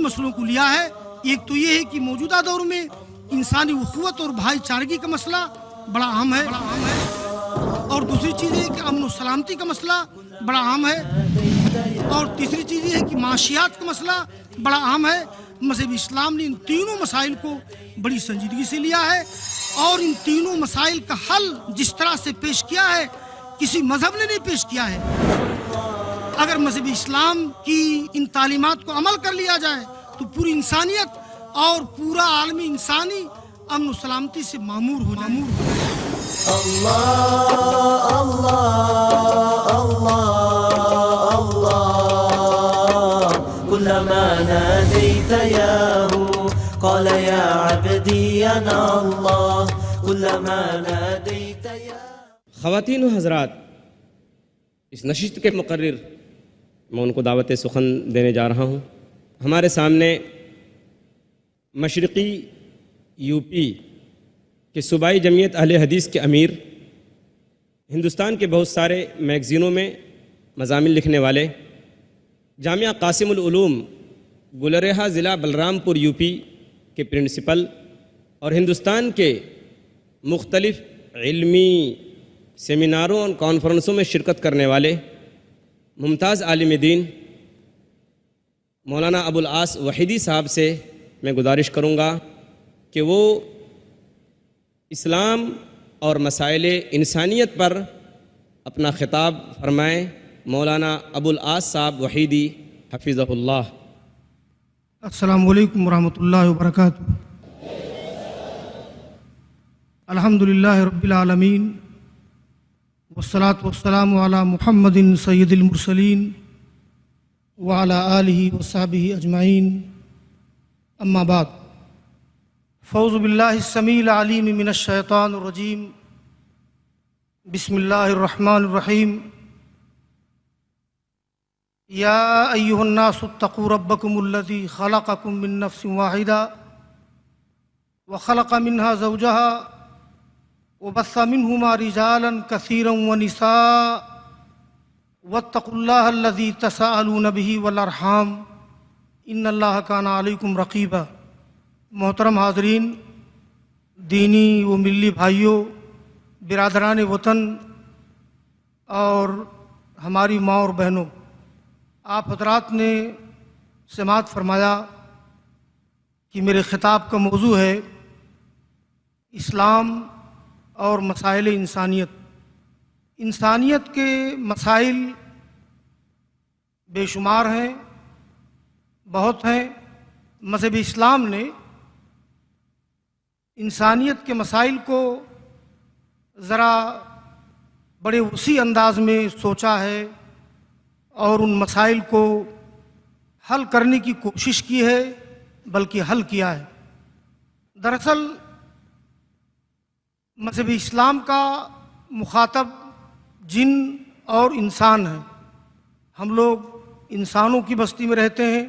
مسئلوں کو لیا ہے۔ ایک تو یہ ہے کہ موجودہ دور میں انسانی اخوت اور بھائی چارگی کا مسئلہ بڑا عام ہے، اور دوسری چیز ہے کہ امن و سلامتی کا مسئلہ بڑا عام ہے، اور تیسری چیز یہ ہے کہ معاشیات کا مسئلہ بڑا عام ہے۔ مذہب اسلام نے ان تینوں مسائل کو بڑی سنجیدگی سے لیا ہے، اور ان تینوں مسائل کا حل جس طرح سے پیش کیا ہے کسی مذہب نے نہیں پیش کیا ہے۔ اگر مذہب اسلام کی ان تعلیمات کو عمل کر لیا جائے تو پوری انسانیت اور پورا عالمی انسانی امن و سلامتی سے معمور ہو جائے۔ اللہ اللہ اللہ اللہ كلما ناديت ياه قال يا عبدي أنا الله كلما ناديت ياه۔ خواتین و حضرات، اس نشست کے مقرر میں ان کو دعوت سخن دینے جا رہا ہوں۔ ہمارے سامنے مشرقی یو پی کہ صوبائی جمعیت اہل حدیث کے امیر، ہندوستان کے بہت سارے میگزینوں میں مضامین لکھنے والے، جامعہ قاسم العلوم گلریحہ ضلع بلرام پور یو پی کے پرنسپل، اور ہندوستان کے مختلف علمی سیمیناروں اور کانفرنسوں میں شرکت کرنے والے ممتاز عالم دین مولانا ابو العاص وحیدی صاحب سے میں گزارش کروں گا کہ وہ اسلام اور مسائل انسانیت پر اپنا خطاب فرمائیں۔ مولانا ابو العاص صاحب وحیدی حفظہ اللہ۔ السلام علیکم ورحمۃ اللہ وبرکاتہ۔ الحمدللہ رب العالمین، والصلاة والسلام علی محمد سید المرسلین وعلی آلہ وصحبہ اجمعین، اما بعد، فاعوذ باللہ السمیع العلیم من الشیطان الرجیم، بسم اللہ الرحمن الرحیم۔ یا ایہا الناس اتقوا ربکم الذی خلقکم من نفس واحدہ وخلق منها زوجها وبث منهما رجالا كثيرا ونساء واتقوا الله الذي تساءلون به والارحام ان اللہ کان علیکم رقیبا۔ محترم حاضرین، دینی و ملی بھائیوں، برادران وطن اور ہماری ماں اور بہنوں، آپ حضرات نے سماعت فرمایا کہ میرے خطاب کا موضوع ہے اسلام اور مسائل انسانیت۔ انسانیت کے مسائل بے شمار ہیں، بہت ہیں۔ مذہب اسلام نے انسانیت کے مسائل کو ذرا بڑے وسیع انداز میں سوچا ہے اور ان مسائل کو حل کرنے کی کوشش کی ہے، بلکہ حل کیا ہے۔ دراصل مذہب اسلام کا مخاطب جن اور انسان ہے۔ ہم لوگ انسانوں کی بستی میں رہتے ہیں،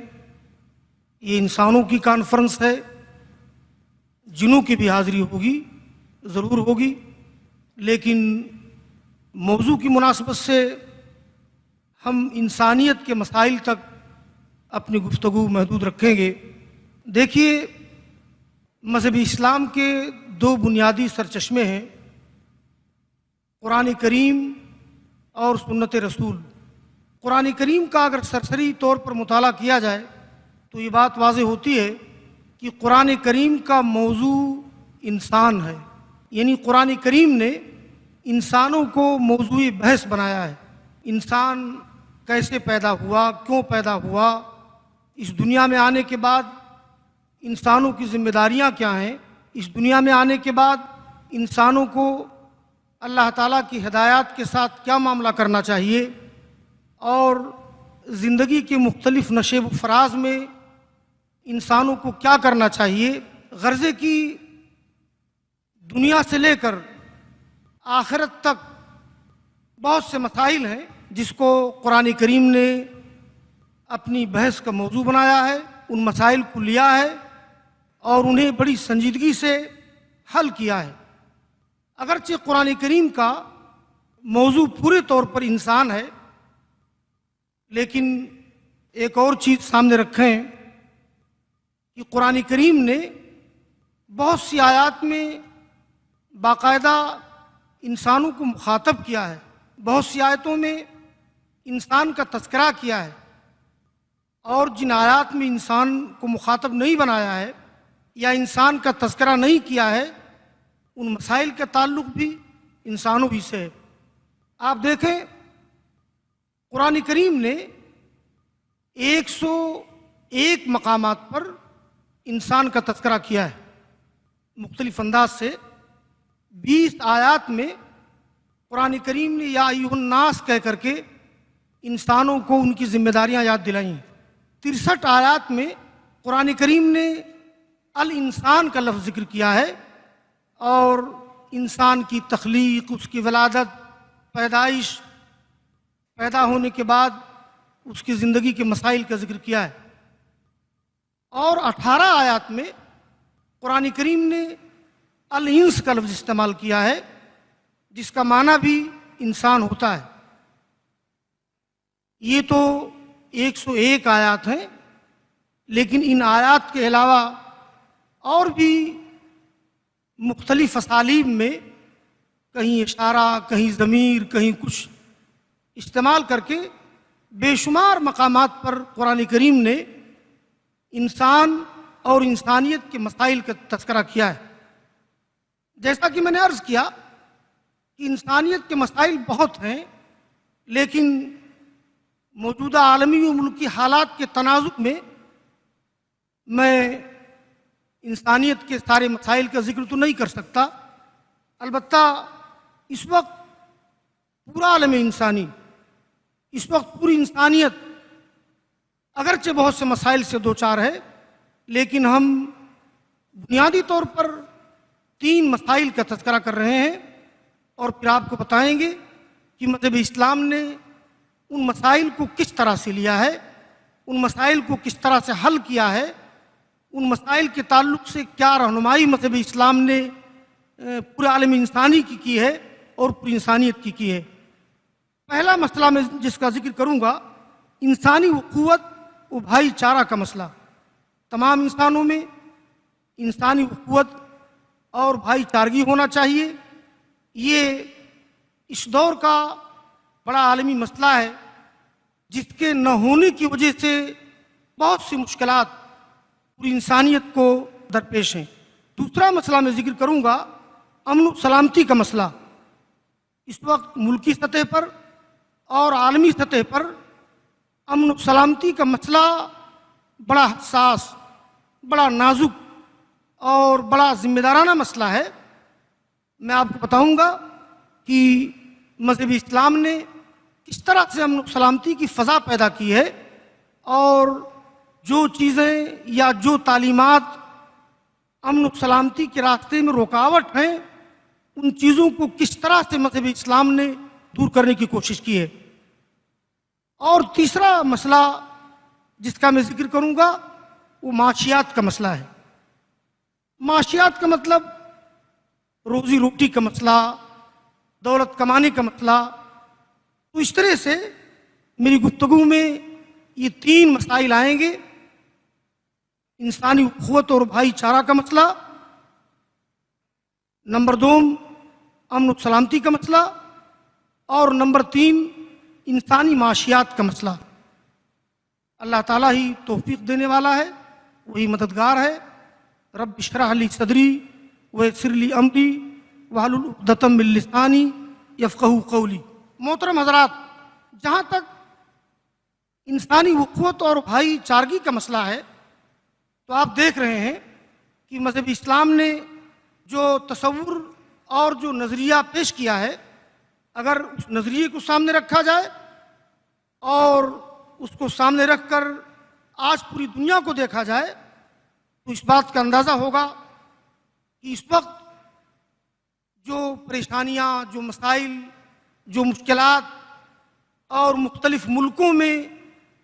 یہ انسانوں کی کانفرنس ہے، جنوں کی بھی حاضری ہوگی، ضرور ہوگی، لیکن موضوع کی مناسبت سے ہم انسانیت کے مسائل تک اپنی گفتگو محدود رکھیں گے۔ دیکھیے، مذہب اسلام کے دو بنیادی سرچشمے ہیں، قرآن کریم اور سنت رسول۔ قرآن کریم کا اگر سرسری طور پر مطالعہ کیا جائے تو یہ بات واضح ہوتی ہے کہ قرآن کریم کا موضوع انسان ہے، یعنی قرآن کریم نے انسانوں کو موضوع بحث بنایا ہے۔ انسان کیسے پیدا ہوا، کیوں پیدا ہوا، اس دنیا میں آنے کے بعد انسانوں کی ذمہ داریاں کیا ہیں، اس دنیا میں آنے کے بعد انسانوں کو اللہ تعالیٰ کی ہدایات کے ساتھ کیا معاملہ کرنا چاہیے، اور زندگی کے مختلف نشیب و فراز میں انسانوں کو کیا کرنا چاہیے۔ غرضے کی دنیا سے لے کر آخرت تک بہت سے مسائل ہیں جس کو قرآن کریم نے اپنی بحث کا موضوع بنایا ہے، ان مسائل کو لیا ہے اور انہیں بڑی سنجیدگی سے حل کیا ہے۔ اگرچہ قرآن کریم کا موضوع پورے طور پر انسان ہے، لیکن ایک اور چیز سامنے رکھیں کہ قرآن کریم نے بہت سی آیات میں باقاعدہ انسانوں کو مخاطب کیا ہے، بہت سی آیتوں میں انسان کا تذکرہ کیا ہے، اور جن آیات میں انسان کو مخاطب نہیں بنایا ہے یا انسان کا تذکرہ نہیں کیا ہے، ان مسائل کا تعلق بھی انسانوں ہی سے ہے۔ آپ دیکھیں قرآن کریم نے 101 مقامات پر انسان کا تذکرہ کیا ہے مختلف انداز سے۔ 20 آیات میں قرآن کریم نے یا ایھا الناس کہہ کر کے انسانوں کو ان کی ذمہ داریاں یاد دلائی ہیں۔ 63 آیات میں قرآن کریم نے الانسان کا لفظ ذکر کیا ہے، اور انسان کی تخلیق، اس کی ولادت، پیدائش، پیدا ہونے کے بعد اس کی زندگی کے مسائل کا ذکر کیا ہے۔ اور 18 آیات میں قرآن کریم نے الانس کا لفظ استعمال کیا ہے، جس کا معنی بھی انسان ہوتا ہے۔ یہ تو 101 آیات ہیں، لیکن ان آیات کے علاوہ اور بھی مختلف اسالیب میں کہیں اشارہ، کہیں ضمیر، کہیں کچھ استعمال کر کے بے شمار مقامات پر قرآن کریم نے انسان اور انسانیت کے مسائل کا تذکرہ کیا ہے۔ جیسا کہ میں نے عرض کیا کہ انسانیت کے مسائل بہت ہیں، لیکن موجودہ عالمی و ملکی حالات کے تناظر میں انسانیت کے سارے مسائل کا ذکر تو نہیں کر سکتا۔ البتہ اس وقت پورا عالم انسانی، اس وقت پوری انسانیت اگرچہ بہت سے مسائل سے دوچار ہے، لیکن ہم بنیادی طور پر 3 مسائل کا تذکرہ کر رہے ہیں، اور پھر آپ کو بتائیں گے کہ مذہب اسلام نے ان مسائل کو کس طرح سے لیا ہے، ان مسائل کو کس طرح سے حل کیا ہے، ان مسائل کے تعلق سے کیا رہنمائی مذہب اسلام نے پورے عالم انسانی کی ہے اور پوری انسانیت کی ہے۔ پہلا مسئلہ میں جس کا ذکر کروں گا، انسانی اخوت و بھائی چارہ کا مسئلہ۔ تمام انسانوں میں انسانی اخوت اور بھائی چارگی ہونا چاہیے۔ یہ اس دور کا بڑا عالمی مسئلہ ہے، جس کے نہ ہونے کی وجہ سے بہت سی مشکلات پوری انسانیت کو درپیش ہیں۔ دوسرا مسئلہ میں ذکر کروں گا امن و سلامتی کا مسئلہ۔ اس وقت ملکی سطح پر اور عالمی سطح پر امن و سلامتی کا مسئلہ بڑا حساس، بڑا نازک اور بڑا ذمہ دارانہ مسئلہ ہے۔ میں آپ کو بتاؤں گا کہ مذہب اسلام نے کس طرح سے امن و سلامتی کی فضا پیدا کی ہے، اور جو چیزیں یا جو تعلیمات امن و سلامتی کے راستے میں رکاوٹ ہیں، ان چیزوں کو کس طرح سے مذہب اسلام نے دور کرنے کی کوشش کی ہے۔ اور تیسرا مسئلہ جس کا میں ذکر کروں گا وہ معاشیات کا مسئلہ ہے۔ معاشیات کا مطلب روزی روٹی کا مسئلہ، دولت کمانے کا مسئلہ۔ تو اس طرح سے میری گفتگو میں یہ 3 مسائل آئیں گے: انسانی اخوت اور بھائی چارہ کا مسئلہ، نمبر 2 امن و سلامتی کا مسئلہ، اور نمبر 3 انسانی معاشیات کا مسئلہ۔ اللہ تعالیٰ ہی توفیق دینے والا ہے، وہی مددگار ہے۔ رب اشرح لی صدری ویسر لی امری واحلل عقدۃ من لسانی یفقہوا قولی۔ محترم حضرات، جہاں تک انسانی اخوت اور بھائی چارگی کا مسئلہ ہے، تو آپ دیکھ رہے ہیں کہ مذہب اسلام نے جو تصور اور جو نظریہ پیش کیا ہے، اگر اس نظریے کو سامنے رکھا جائے اور اس کو سامنے رکھ کر آج پوری دنیا کو دیکھا جائے، تو اس بات کا اندازہ ہوگا کہ اس وقت جو پریشانیاں، جو مسائل، جو مشکلات اور مختلف ملکوں میں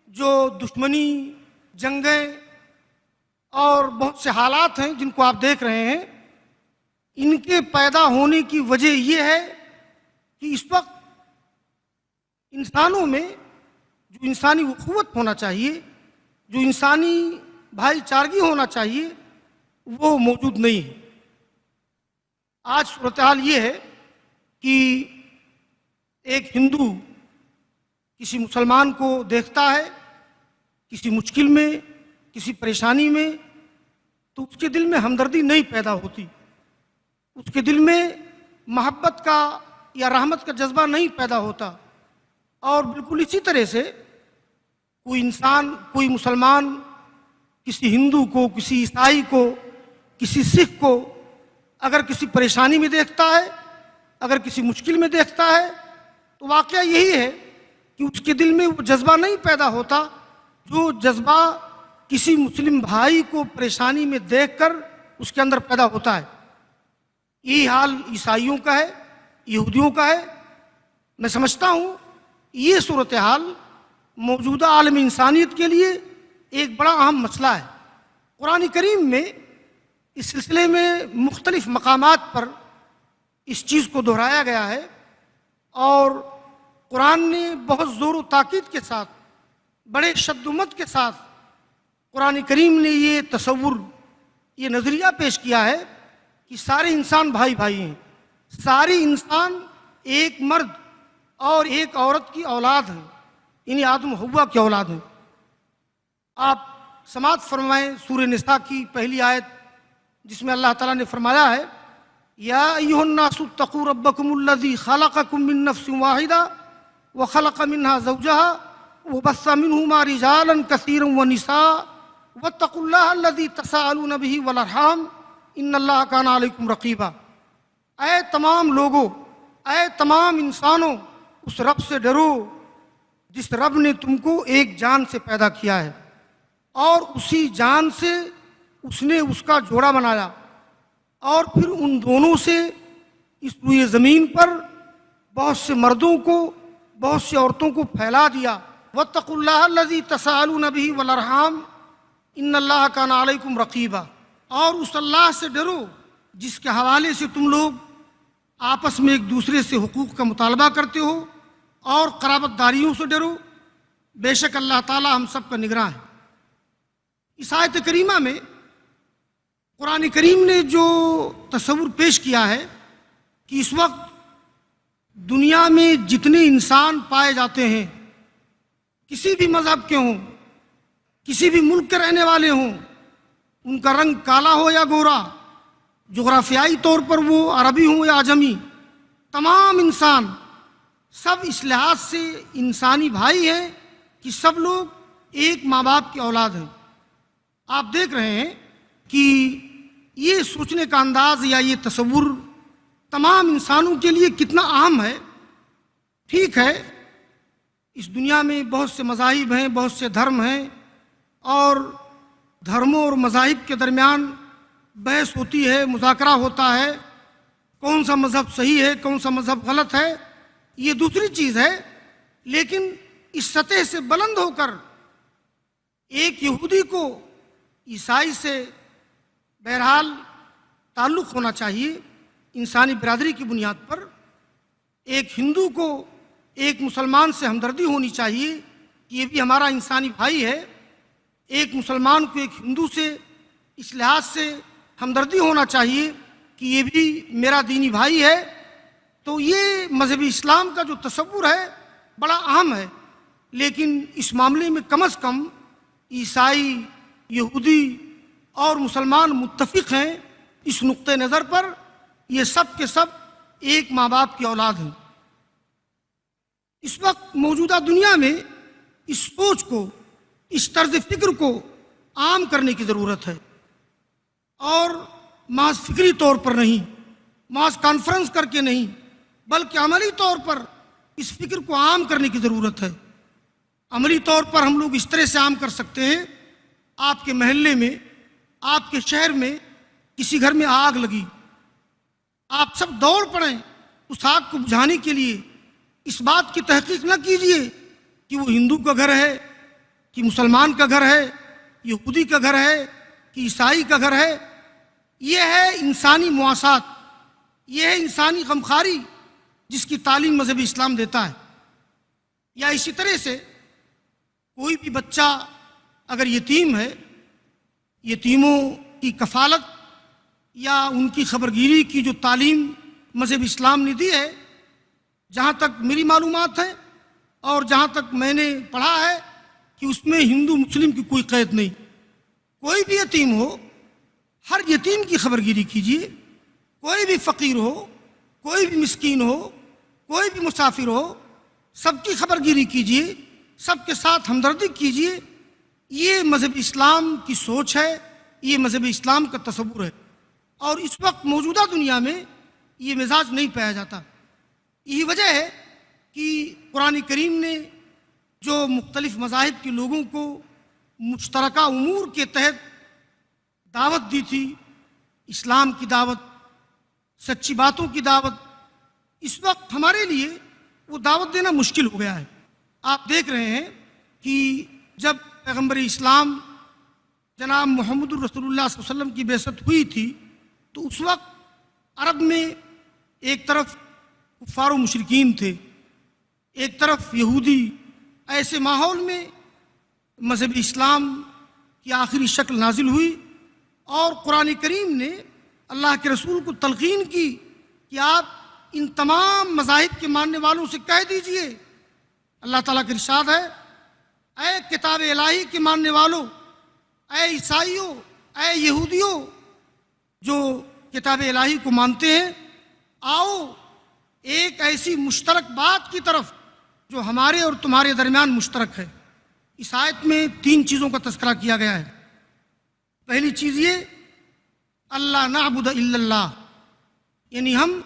جو دشمنی، جنگیں اور بہت سے حالات ہیں جن کو آپ دیکھ رہے ہیں، ان کے پیدا ہونے کی وجہ یہ ہے کہ اس وقت انسانوں میں جو انسانی اخوت ہونا چاہیے، جو انسانی بھائی چارگی ہونا چاہیے وہ موجود نہیں ہے۔ آج صورتحال یہ ہے کہ ایک ہندو کسی مسلمان کو دیکھتا ہے کسی مشکل میں، کسی پریشانی میں، تو اس کے دل میں ہمدردی نہیں پیدا ہوتی، اس کے دل میں محبت کا یا رحمت کا جذبہ نہیں پیدا ہوتا۔ اور بالکل اسی طرح سے کوئی انسان، کوئی مسلمان کسی ہندو کو، کسی عیسائی کو، کسی سکھ کو اگر کسی پریشانی میں دیکھتا ہے، اگر کسی مشکل میں دیکھتا ہے، تو واقعہ یہی ہے کہ اس کے دل میں وہ جذبہ نہیں پیدا ہوتا جو جذبہ کسی مسلم بھائی کو پریشانی میں دیکھ کر اس کے اندر پیدا ہوتا ہے۔ یہی حال عیسائیوں کا ہے، یہودیوں کا ہے۔ میں سمجھتا ہوں یہ صورتحال موجودہ عالم انسانیت کے لیے ایک بڑا اہم مسئلہ ہے۔ قرآن کریم میں اس سلسلے میں مختلف مقامات پر اس چیز کو دہرایا گیا ہے، اور قرآن نے بہت زور و تاکید کے ساتھ، بڑے شد و مد کے ساتھ قرآن کریم نے یہ تصور، یہ نظریہ پیش کیا ہے کہ سارے انسان بھائی بھائی ہیں، سارے انسان ایک مرد اور ایک عورت کی اولاد ہیں، یعنی آدم و حوا کی اولاد ہیں۔ آپ سماعت فرمائیں سورہ نساء کی پہلی آیت، جس میں اللہ تعالیٰ نے فرمایا ہے یا ایھا الناس اتقوا ربکم الذی خلقکم من نفس واحدہ وخلق منها زوجها وبث منهما رجالا كثيرا ونساء واتقوا الله الذي تساءلون به والارحام ان اللہ کان علیکم رقیبا۔ اے تمام لوگوں، اے تمام انسانوں، اس رب سے ڈرو جس رب نے تم کو ایک جان سے پیدا کیا ہے، اور اسی جان سے اس نے اس کا جوڑا بنایا، اور پھر ان دونوں سے اس روئے زمین پر بہت سے مردوں کو، بہت سی عورتوں کو پھیلا دیا۔ واتقوا اللہ الذی تساءلون به والارحام ان اللہ کان علیکم رقیبا، اور اس اللہ سے ڈرو جس کے حوالے سے تم لوگ آپس میں ایک دوسرے سے حقوق کا مطالبہ کرتے ہو، اور قرابت داریوں سے ڈرو، بے شک اللہ تعالی ہم سب کا نگراں ہے۔ اس آیت کریمہ میں قرآن کریم نے جو تصور پیش کیا ہے کہ اس وقت دنیا میں جتنے انسان پائے جاتے ہیں، کسی بھی مذہب کے ہوں، کسی بھی ملک کے رہنے والے ہوں، ان کا رنگ کالا ہو یا گورا، جغرافیائی طور پر وہ عربی ہوں یا عجمی، تمام انسان سب اس لحاظ سے انسانی بھائی ہیں کہ سب لوگ ایک ماں باپ کی اولاد ہیں۔ آپ دیکھ رہے ہیں کہ یہ سوچنے کا انداز یا یہ تصور تمام انسانوں کے لیے کتنا اہم ہے۔ ٹھیک ہے، اس دنیا میں بہت سے مذاہب ہیں، بہت سے دھرم ہیں، اور دھرموں اور مذاہب کے درمیان بحث ہوتی ہے، مذاکرہ ہوتا ہے، کون سا مذہب صحیح ہے، کون سا مذہب غلط ہے، یہ دوسری چیز ہے۔ لیکن اس سطح سے بلند ہو کر ایک یہودی کو عیسائی سے بہرحال تعلق ہونا چاہیے انسانی برادری کی بنیاد پر، ایک ہندو کو ایک مسلمان سے ہمدردی ہونی چاہیے کہ یہ بھی ہمارا انسانی بھائی ہے، ایک مسلمان کو ایک ہندو سے اس لحاظ سے ہمدردی ہونا چاہیے کہ یہ بھی میرا دینی بھائی ہے۔ تو یہ مذہب اسلام کا جو تصور ہے بڑا اہم ہے، لیکن اس معاملے میں کم از کم عیسائی، یہودی اور مسلمان متفق ہیں اس نقطۂ نظر پر، یہ سب کے سب ایک ماں باپ کی اولاد ہیں۔ اس وقت موجودہ دنیا میں اس سوچ کو، اس طرز فکر کو عام کرنے کی ضرورت ہے، اور محض فکری طور پر نہیں، محض کانفرنس کر کے نہیں، بلکہ عملی طور پر اس فکر کو عام کرنے کی ضرورت ہے۔ عملی طور پر ہم لوگ اس طرح سے عام کر سکتے ہیں، آپ کے محلے میں، آپ کے شہر میں کسی گھر میں آگ لگی، آپ سب دوڑ پڑیں اس آگ کو بجھانے کے لیے۔ اس بات کی تحقیق نہ کیجیے کہ وہ ہندو کا گھر ہے، کہ مسلمان کا گھر ہے، یہودی کا گھر ہے، کہ عیسائی کا گھر ہے۔ یہ ہے انسانی مواسات، یہ ہے انسانی غمخواری جس کی تعلیم مذہب اسلام دیتا ہے۔ یا اسی طرح سے کوئی بھی بچہ اگر یتیم ہے یتیموں کی کفالت یا ان کی خبرگیری کی جو تعلیم مذہب اسلام نے دی ہے، جہاں تک میری معلومات ہے اور جہاں تک میں نے پڑھا ہے کہ اس میں ہندو مسلم کی کوئی قید نہیں. کوئی بھی یتیم ہو، ہر یتیم کی خبرگیری کیجیے. کوئی بھی فقیر ہو، کوئی بھی مسکین ہو، کوئی بھی مسافر ہو، سب کی خبرگیری کیجیے، سب کے ساتھ ہمدردی کیجیے. یہ مذہب اسلام کی سوچ ہے، یہ مذہب اسلام کا تصور ہے. اور اس وقت موجودہ دنیا میں یہ مزاج نہیں پایا جاتا. یہی وجہ ہے کہ قرآن کریم نے جو مختلف مذاہب کے لوگوں کو مشترکہ امور کے تحت دعوت دی تھی، اسلام کی دعوت، سچی باتوں کی دعوت، اس وقت ہمارے لیے وہ دعوت دینا مشکل ہو گیا ہے. آپ دیکھ رہے ہیں کہ جب پیغمبر اسلام جناب محمد الرسول اللہ صلی اللہ علیہ وسلم کی بعثت ہوئی تھی تو اس وقت عرب میں ایک طرف کفار و مشرکین تھے، ایک طرف یہودی. ایسے ماحول میں مذہب اسلام کی آخری شکل نازل ہوئی اور قرآن کریم نے اللہ کے رسول کو تلقین کی کہ آپ ان تمام مذاہب کے ماننے والوں سے کہہ دیجئے. اللہ تعالیٰ کا ارشاد ہے، اے کتاب الہی کے ماننے والوں، اے عیسائیوں، اے یہودیوں جو کتاب الہی کو مانتے ہیں، آؤ ایک ایسی مشترک بات کی طرف جو ہمارے اور تمہارے درمیان مشترک ہے. اس آیت میں 3 چیزوں کا تذکرہ کیا گیا ہے. پہلی چیز یہ، اللہ نعبد الا اللہ، یعنی ہم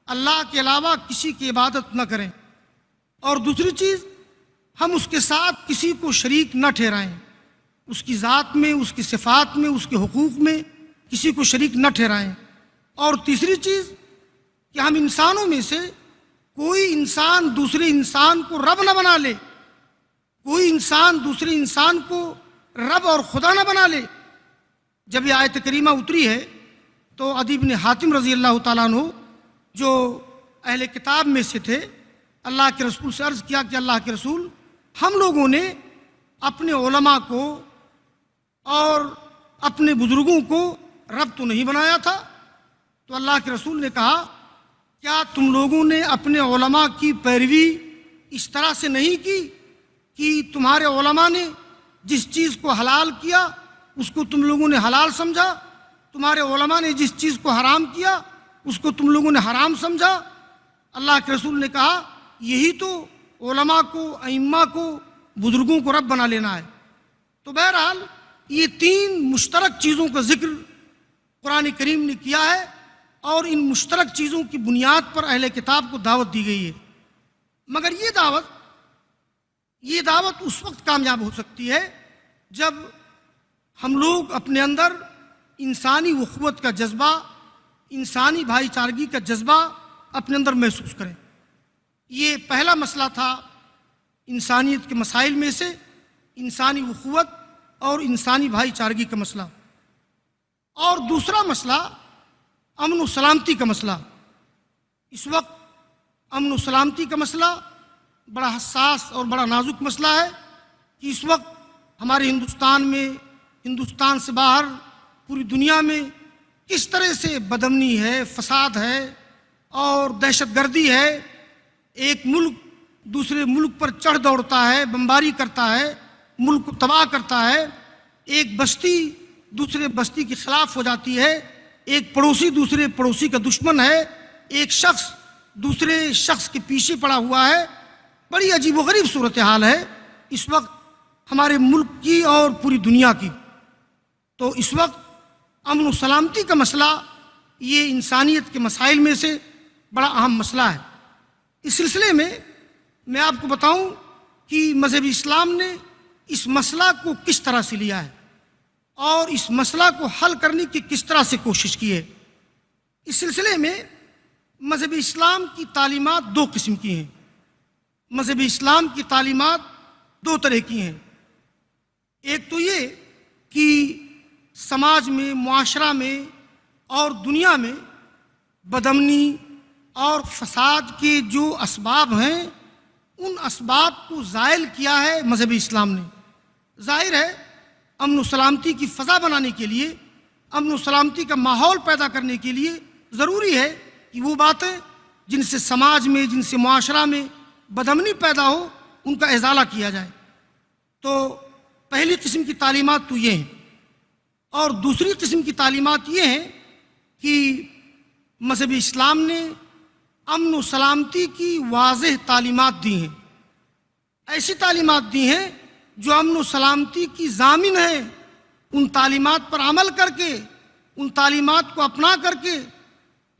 اللہ کے علاوہ کسی کی عبادت نہ کریں. اور دوسری چیز، ہم اس کے ساتھ کسی کو شریک نہ ٹھہرائیں، اس کی ذات میں، اس کی صفات میں، اس کے حقوق میں کسی کو شریک نہ ٹھہرائیں. اور تیسری چیز کہ ہم انسانوں میں سے کوئی انسان دوسرے انسان کو رب نہ بنا لے، کوئی انسان دوسرے انسان کو رب اور خدا نہ بنا لے. جب یہ آیت کریمہ اتری ہے تو عدی بن حاتم رضی اللہ تعالیٰ عنہ جو اہل کتاب میں سے تھے، اللہ کے رسول سے عرض کیا کہ اللہ کے رسول، ہم لوگوں نے اپنے علماء کو اور اپنے بزرگوں کو رب تو نہیں بنایا تھا. تو اللہ کے رسول نے کہا، کیا تم لوگوں نے اپنے علماء کی پیروی اس طرح سے نہیں کی کہ تمہارے علماء نے جس چیز کو حلال کیا اس کو تم لوگوں نے حلال سمجھا، تمہارے علماء نے جس چیز کو حرام کیا اس کو تم لوگوں نے حرام سمجھا؟ اللہ کے رسول نے کہا، یہی تو علماء کو، ائمہ کو، بزرگوں کو رب بنا لینا ہے. تو بہرحال یہ 3 مشترک چیزوں کا ذکر قرآن کریم نے کیا ہے اور ان مشترک چیزوں کی بنیاد پر اہل کتاب کو دعوت دی گئی ہے. مگر یہ دعوت اس وقت کامیاب ہو سکتی ہے جب ہم لوگ اپنے اندر انسانی اخوت کا جذبہ، انسانی بھائی چارگی کا جذبہ اپنے اندر محسوس کریں. یہ پہلا مسئلہ تھا انسانیت کے مسائل میں سے، انسانی اخوت اور انسانی بھائی چارگی کا مسئلہ. اور دوسرا مسئلہ امن و سلامتی کا مسئلہ. اس وقت امن و سلامتی کا مسئلہ بڑا حساس اور بڑا نازک مسئلہ ہے کہ اس وقت ہمارے ہندوستان میں، ہندوستان سے باہر پوری دنیا میں کس طرح سے بدامنی ہے، فساد ہے اور دہشت گردی ہے. ایک ملک دوسرے ملک پر چڑھ دوڑتا ہے، بمباری کرتا ہے، ملک کو تباہ کرتا ہے. ایک بستی دوسرے بستی کے خلاف ہو جاتی ہے، ایک پڑوسی دوسرے پڑوسی کا دشمن ہے، ایک شخص دوسرے شخص کے پیچھے پڑا ہوا ہے. بڑی عجیب و غریب صورتحال ہے اس وقت ہمارے ملک کی اور پوری دنیا کی. تو اس وقت امن و سلامتی کا مسئلہ یہ انسانیت کے مسائل میں سے بڑا اہم مسئلہ ہے. اس سلسلے میں میں آپ کو بتاؤں کہ مذہب اسلام نے اس مسئلہ کو کس طرح سے لیا ہے اور اس مسئلہ کو حل کرنے کی کس طرح سے کوشش کی ہے. اس سلسلے میں مذہب اسلام کی تعلیمات 2 قسم کی ہیں. مذہب اسلام کی تعلیمات 2 طرح کی ہیں. ایک تو یہ کہ سماج میں، معاشرہ میں اور دنیا میں بدامنی اور فساد کے جو اسباب ہیں ان اسباب کو زائل کیا ہے مذہب اسلام نے. ظاہر ہے امن و سلامتی کی فضا بنانے کے لیے، امن و سلامتی کا ماحول پیدا کرنے کے لیے ضروری ہے کہ وہ باتیں جن سے سماج میں، جن سے معاشرہ میں بدامنی پیدا ہو، ان کا ازالہ کیا جائے۔ تو پہلی قسم کی تعلیمات تو یہ ہیں، اور دوسری قسم کی تعلیمات یہ ہیں کہ مذہب اسلام نے امن و سلامتی کی واضح تعلیمات دی ہیں، ایسی تعلیمات دی ہیں جو امن و سلامتی کی ضامن ہیں۔ ان تعلیمات پر عمل کر کے، ان تعلیمات کو اپنا کر کے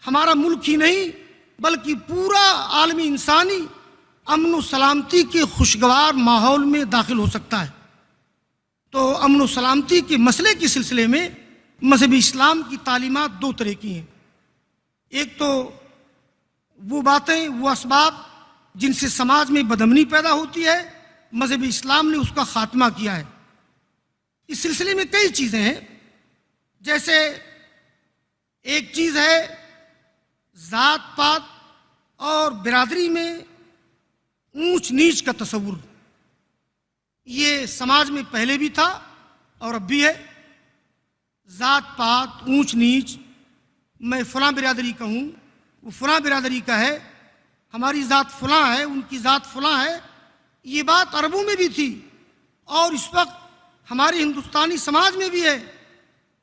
ہمارا ملک ہی نہیں بلکہ پورا عالمی انسانی امن و سلامتی کے خوشگوار ماحول میں داخل ہو سکتا ہے۔ تو امن و سلامتی کے مسئلے کے سلسلے میں مذہب اسلام کی تعلیمات دو طرح کی ہیں۔ ایک تو وہ باتیں، وہ اسباب جن سے سماج میں بدامنی پیدا ہوتی ہے، مذہب اسلام نے اس کا خاتمہ کیا ہے۔ اس سلسلے میں کئی چیزیں ہیں، جیسے ایک چیز ہے ذات پات اور برادری میں اونچ نیچ کا تصور۔ یہ سماج میں پہلے بھی تھا اور اب بھی ہے۔ ذات پات، اونچ نیچ، میں فلاں برادری کا ہوں، وہ فلاں برادری کا ہے، ہماری ذات فلاں ہے، ان کی ذات فلاں ہے، یہ بات عربوں میں بھی تھی اور اس وقت ہمارے ہندوستانی سماج میں بھی ہے،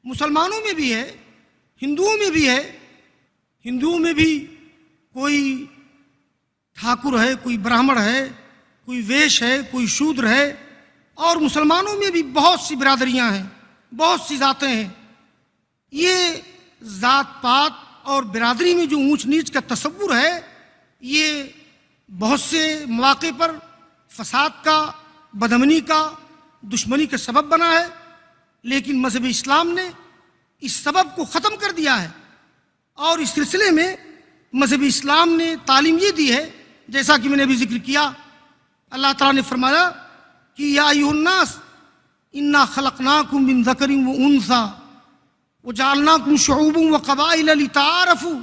مسلمانوں میں بھی ہے، ہندوؤں میں بھی ہے۔ ہندوؤں میں بھی کوئی ٹھاکر ہے، کوئی براہمن ہے، کوئی ویش ہے، کوئی شودر ہے، اور مسلمانوں میں بھی بہت سی برادریاں ہیں، بہت سی ذاتیں ہیں۔ یہ ذات پات اور برادری میں جو اونچ نیچ کا تصور ہے، یہ بہت سے مواقع پر فساد کا، بدامنی کا، دشمنی کا سبب بنا ہے، لیکن مذہب اسلام نے اس سبب کو ختم کر دیا ہے۔ اور اس سلسلے میں مذہب اسلام نے تعلیم یہ دی ہے، جیسا کہ میں نے ابھی ذکر کیا، اللہ تعالیٰ نے فرمایا کہ یا ایھا الناس انا خلقناکم من ذکر و انثی وجعلناکم شعوبا وقبائل لتعارفوا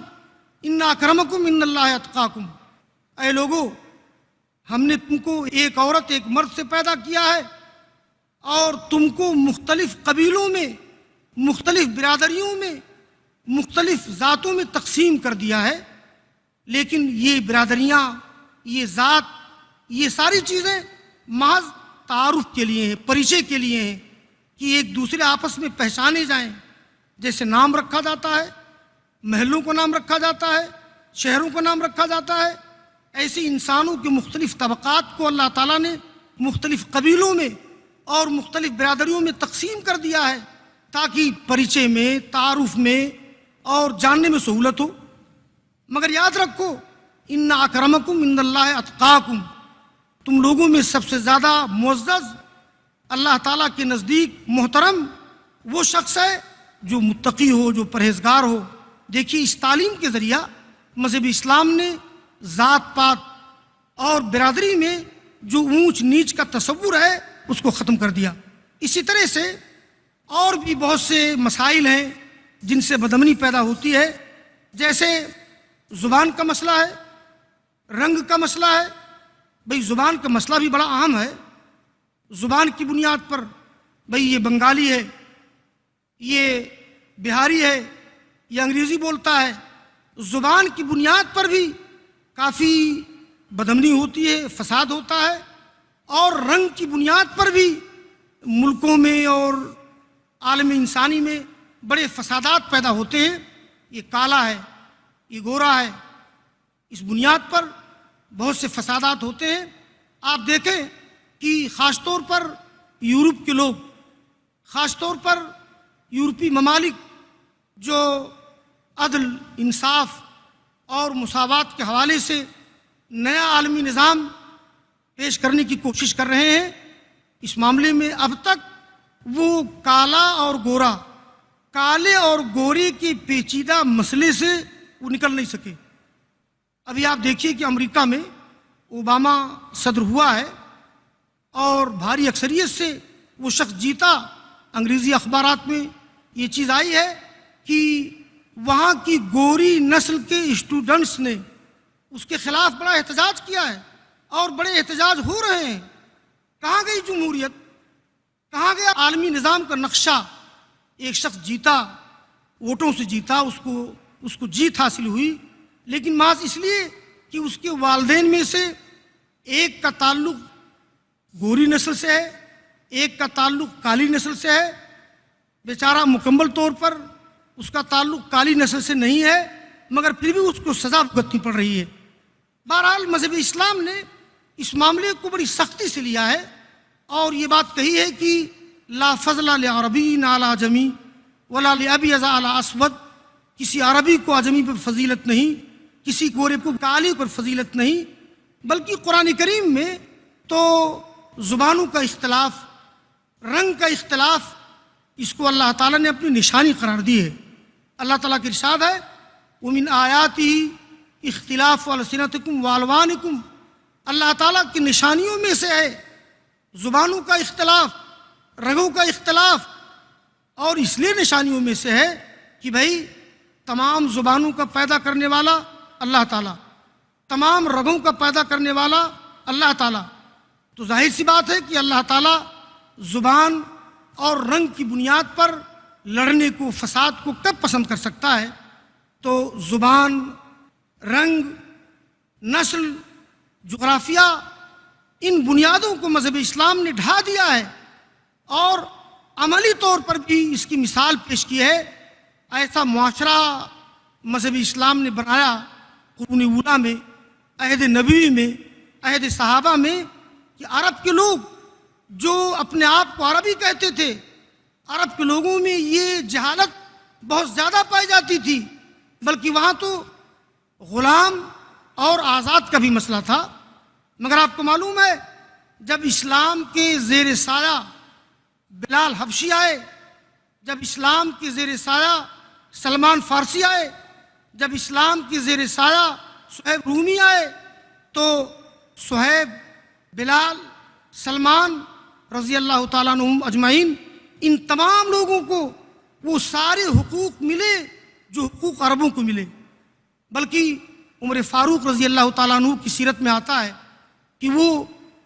ان اکرمکم عند اللہ اتقاکم۔ اے لوگو، ہم نے تم کو ایک عورت ایک مرد سے پیدا کیا ہے اور تم کو مختلف قبیلوں میں، مختلف برادریوں میں، مختلف ذاتوں میں تقسیم کر دیا ہے، لیکن یہ برادریاں، یہ ذات، یہ ساری چیزیں محض تعارف کے لیے ہیں، پریچے کے لیے ہیں کہ ایک دوسرے آپس میں پہچانے جائیں۔ جیسے نام رکھا جاتا ہے، محلوں کو نام رکھا جاتا ہے، شہروں کو نام رکھا جاتا ہے، ایسے انسانوں کے مختلف طبقات کو اللہ تعالیٰ نے مختلف قبیلوں میں اور مختلف برادریوں میں تقسیم کر دیا ہے تاکہ پریچے میں، تعارف میں اور جاننے میں سہولت ہو۔ مگر یاد رکھو، ان اکرمکم عند اللہ اتقاکم، تم لوگوں میں سب سے زیادہ معزز اللہ تعالیٰ کے نزدیک محترم وہ شخص ہے جو متقی ہو، جو پرہیزگار ہو۔ دیکھیے، اس تعلیم کے ذریعہ مذہب اسلام نے ذات پات اور برادری میں جو اونچ نیچ کا تصور ہے اس کو ختم کر دیا۔ اسی طرح سے اور بھی بہت سے مسائل ہیں جن سے بدامنی پیدا ہوتی ہے، جیسے زبان کا مسئلہ ہے، رنگ کا مسئلہ ہے۔ بھئی زبان کا مسئلہ بھی بڑا اہم ہے۔ زبان کی بنیاد پر بھئی یہ بنگالی ہے، یہ بہاری ہے، یہ انگریزی بولتا ہے، زبان کی بنیاد پر بھی کافی بدامنی ہوتی ہے، فساد ہوتا ہے، اور رنگ کی بنیاد پر بھی ملکوں میں اور عالم انسانی میں بڑے فسادات پیدا ہوتے ہیں۔ یہ کالا ہے، یہ گورا ہے، اس بنیاد پر بہت سے فسادات ہوتے ہیں۔ آپ دیکھیں کہ خاص طور پر یورپ کے لوگ، خاص طور پر یورپی ممالک جو عدل، انصاف اور مساوات کے حوالے سے نیا عالمی نظام پیش کرنے کی کوشش کر رہے ہیں، اس معاملے میں اب تک وہ کالا اور گورا، کالے اور گورے کے پیچیدہ مسئلے سے وہ نکل نہیں سکے۔ ابھی آپ دیکھیے کہ امریکہ میں اوباما صدر ہوا ہے اور بھاری اکثریت سے وہ شخص جیتا۔ انگریزی اخبارات میں یہ چیز آئی ہے کہ وہاں کی گوری نسل کے اسٹوڈنٹس نے اس کے خلاف بڑا احتجاج کیا ہے اور بڑے احتجاج ہو رہے ہیں۔ کہاں گئی جمہوریت؟ کہا گیا عالمی نظام کا نقشہ ایک شخص جیتا، ووٹوں سے جیتا، اس کو جیت حاصل ہوئی، لیکن محض اس لیے کہ اس کے والدین میں سے ایک کا تعلق گوری نسل سے ہے، ایک کا تعلق کالی نسل سے ہے، بیچارہ مکمل طور پر اس کا تعلق کالی نسل سے نہیں ہے، مگر پھر بھی اس کو سزا بھگتنی پڑ رہی ہے۔ بہرحال مذہب اسلام نے اس معاملے کو بڑی سختی سے لیا ہے اور یہ بات کہی ہے کہ لا فضل لعربی علی عجمی ولا لابیض علی اسود، کسی عربی کو عجمی پر فضیلت نہیں، کسی گورے کو کالے پر فضیلت نہیں، بلکہ قرآن کریم میں تو زبانوں کا اختلاف، رنگ کا اختلاف، اس کو اللہ تعالیٰ نے اپنی نشانی قرار دی ہے۔ اللہ تعالیٰ کی ارشاد ہے وَمِنْ آیَاتِهِ اختلاف السنتکم والوانکم، اللہ تعالیٰ کی نشانیوں میں سے ہے زبانوں کا اختلاف، رنگوں کا اختلاف، اور اس لیے نشانیوں میں سے ہے کہ بھائی تمام زبانوں کا پیدا کرنے والا اللہ تعالیٰ، تمام رنگوں کا پیدا کرنے والا اللہ تعالیٰ، تو ظاہر سی بات ہے کہ اللہ تعالیٰ زبان اور رنگ کی بنیاد پر لڑنے کو، فساد کو کب پسند کر سکتا ہے؟ تو زبان، رنگ، نسل، جغرافیہ، ان بنیادوں کو مذہب اسلام نے ڈھا دیا ہے اور عملی طور پر بھی اس کی مثال پیش کی ہے۔ ایسا معاشرہ مذہب اسلام نے بنایا قرون اولیٰ میں، عہد نبوی میں، عہد صحابہ میں، کہ عرب کے لوگ جو اپنے آپ کو عربی کہتے تھے، عرب کے لوگوں میں یہ جہالت بہت زیادہ پائی جاتی تھی، بلکہ وہاں تو غلام اور آزاد کا بھی مسئلہ تھا۔ مگر آپ کو معلوم ہے جب اسلام کے زیر سایہ بلال حبشی آئے، جب اسلام کے زیر سایہ سلمان فارسی آئے، جب اسلام کے زیر سایہ صہیب رومی آئے، تو صہیب، بلال، سلمان رضی اللہ تعالیٰ عنہم اجمعین، ان تمام لوگوں کو وہ سارے حقوق ملے جو حقوق عربوں کو ملے، بلکہ عمر فاروق رضی اللہ تعالیٰ عنہ کی سیرت میں آتا ہے کہ وہ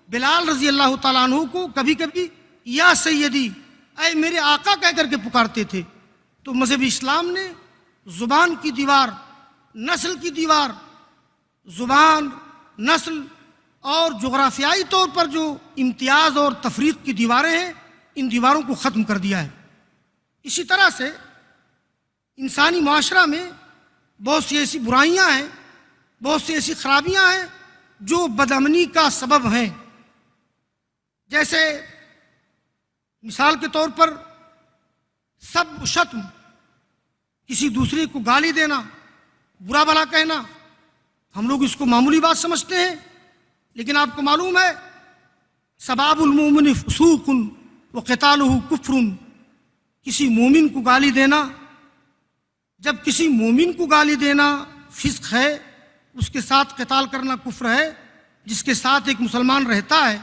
بلال رضی اللہ تعالیٰ عنہ کو کبھی کبھی یا سیدی، اے میرے آقا کہہ کر کے پکارتے تھے۔ تو مذہب اسلام نے زبان کی دیوار، نسل کی دیوار، زبان، نسل اور جغرافیائی طور پر جو امتیاز اور تفریق کی دیواریں ہیں، ان دیواروں کو ختم کر دیا ہے۔ اسی طرح سے انسانی معاشرہ میں بہت سی ایسی برائیاں ہیں، بہت سی ایسی خرابیاں ہیں جو بدامنی کا سبب ہیں، جیسے مثال کے طور پر سب و شتم، کسی دوسرے کو گالی دینا، برا بھلا کہنا، ہم لوگ اس کو معمولی بات سمجھتے ہیں، لیکن آپ کو معلوم ہے سباب المومن فسوق وقتالہ کفر، کسی مومن کو گالی دینا، جب کسی مومن کو گالی دینا فسق ہے، اس کے ساتھ قتال کرنا کفر ہے۔ جس کے ساتھ ایک مسلمان رہتا ہے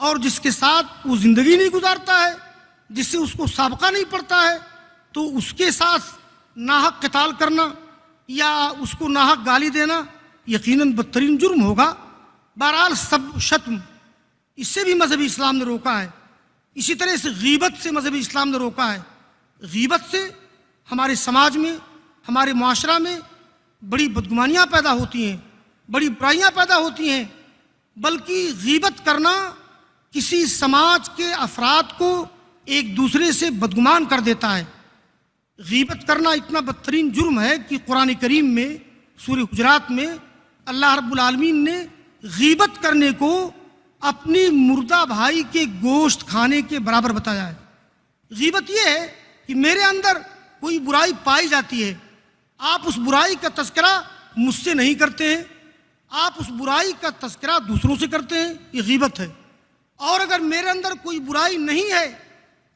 اور جس کے ساتھ وہ زندگی نہیں گزارتا ہے، جس سے اس کو سابقہ نہیں پڑتا ہے، تو اس کے ساتھ ناحق قتال کرنا یا اس کو ناحق گالی دینا یقیناً بدترین جرم ہوگا۔ بہرحال سب شتم، اس سے بھی مذہبی اسلام نے روکا ہے۔ اسی طرح سے غیبت سے مذہبی اسلام نے روکا ہے۔ غیبت سے ہمارے سماج میں، ہمارے معاشرہ میں بڑی بدگمانیاں پیدا ہوتی ہیں، بڑی برائیاں پیدا ہوتی ہیں، بلکہ غیبت کرنا کسی سماج کے افراد کو ایک دوسرے سے بدگمان کر دیتا ہے۔ غیبت کرنا اتنا بدترین جرم ہے کہ قرآن کریم میں سورہ حجرات میں اللہ رب العالمین نے غیبت کرنے کو اپنی مردہ بھائی کے گوشت کھانے کے برابر بتایا ہے۔ غیبت یہ ہے کہ میرے اندر کوئی برائی پائی جاتی ہے، آپ اس برائی کا تذکرہ مجھ سے نہیں کرتے ہیں، آپ اس برائی کا تذکرہ دوسروں سے کرتے ہیں، یہ غیبت ہے۔ اور اگر میرے اندر کوئی برائی نہیں ہے،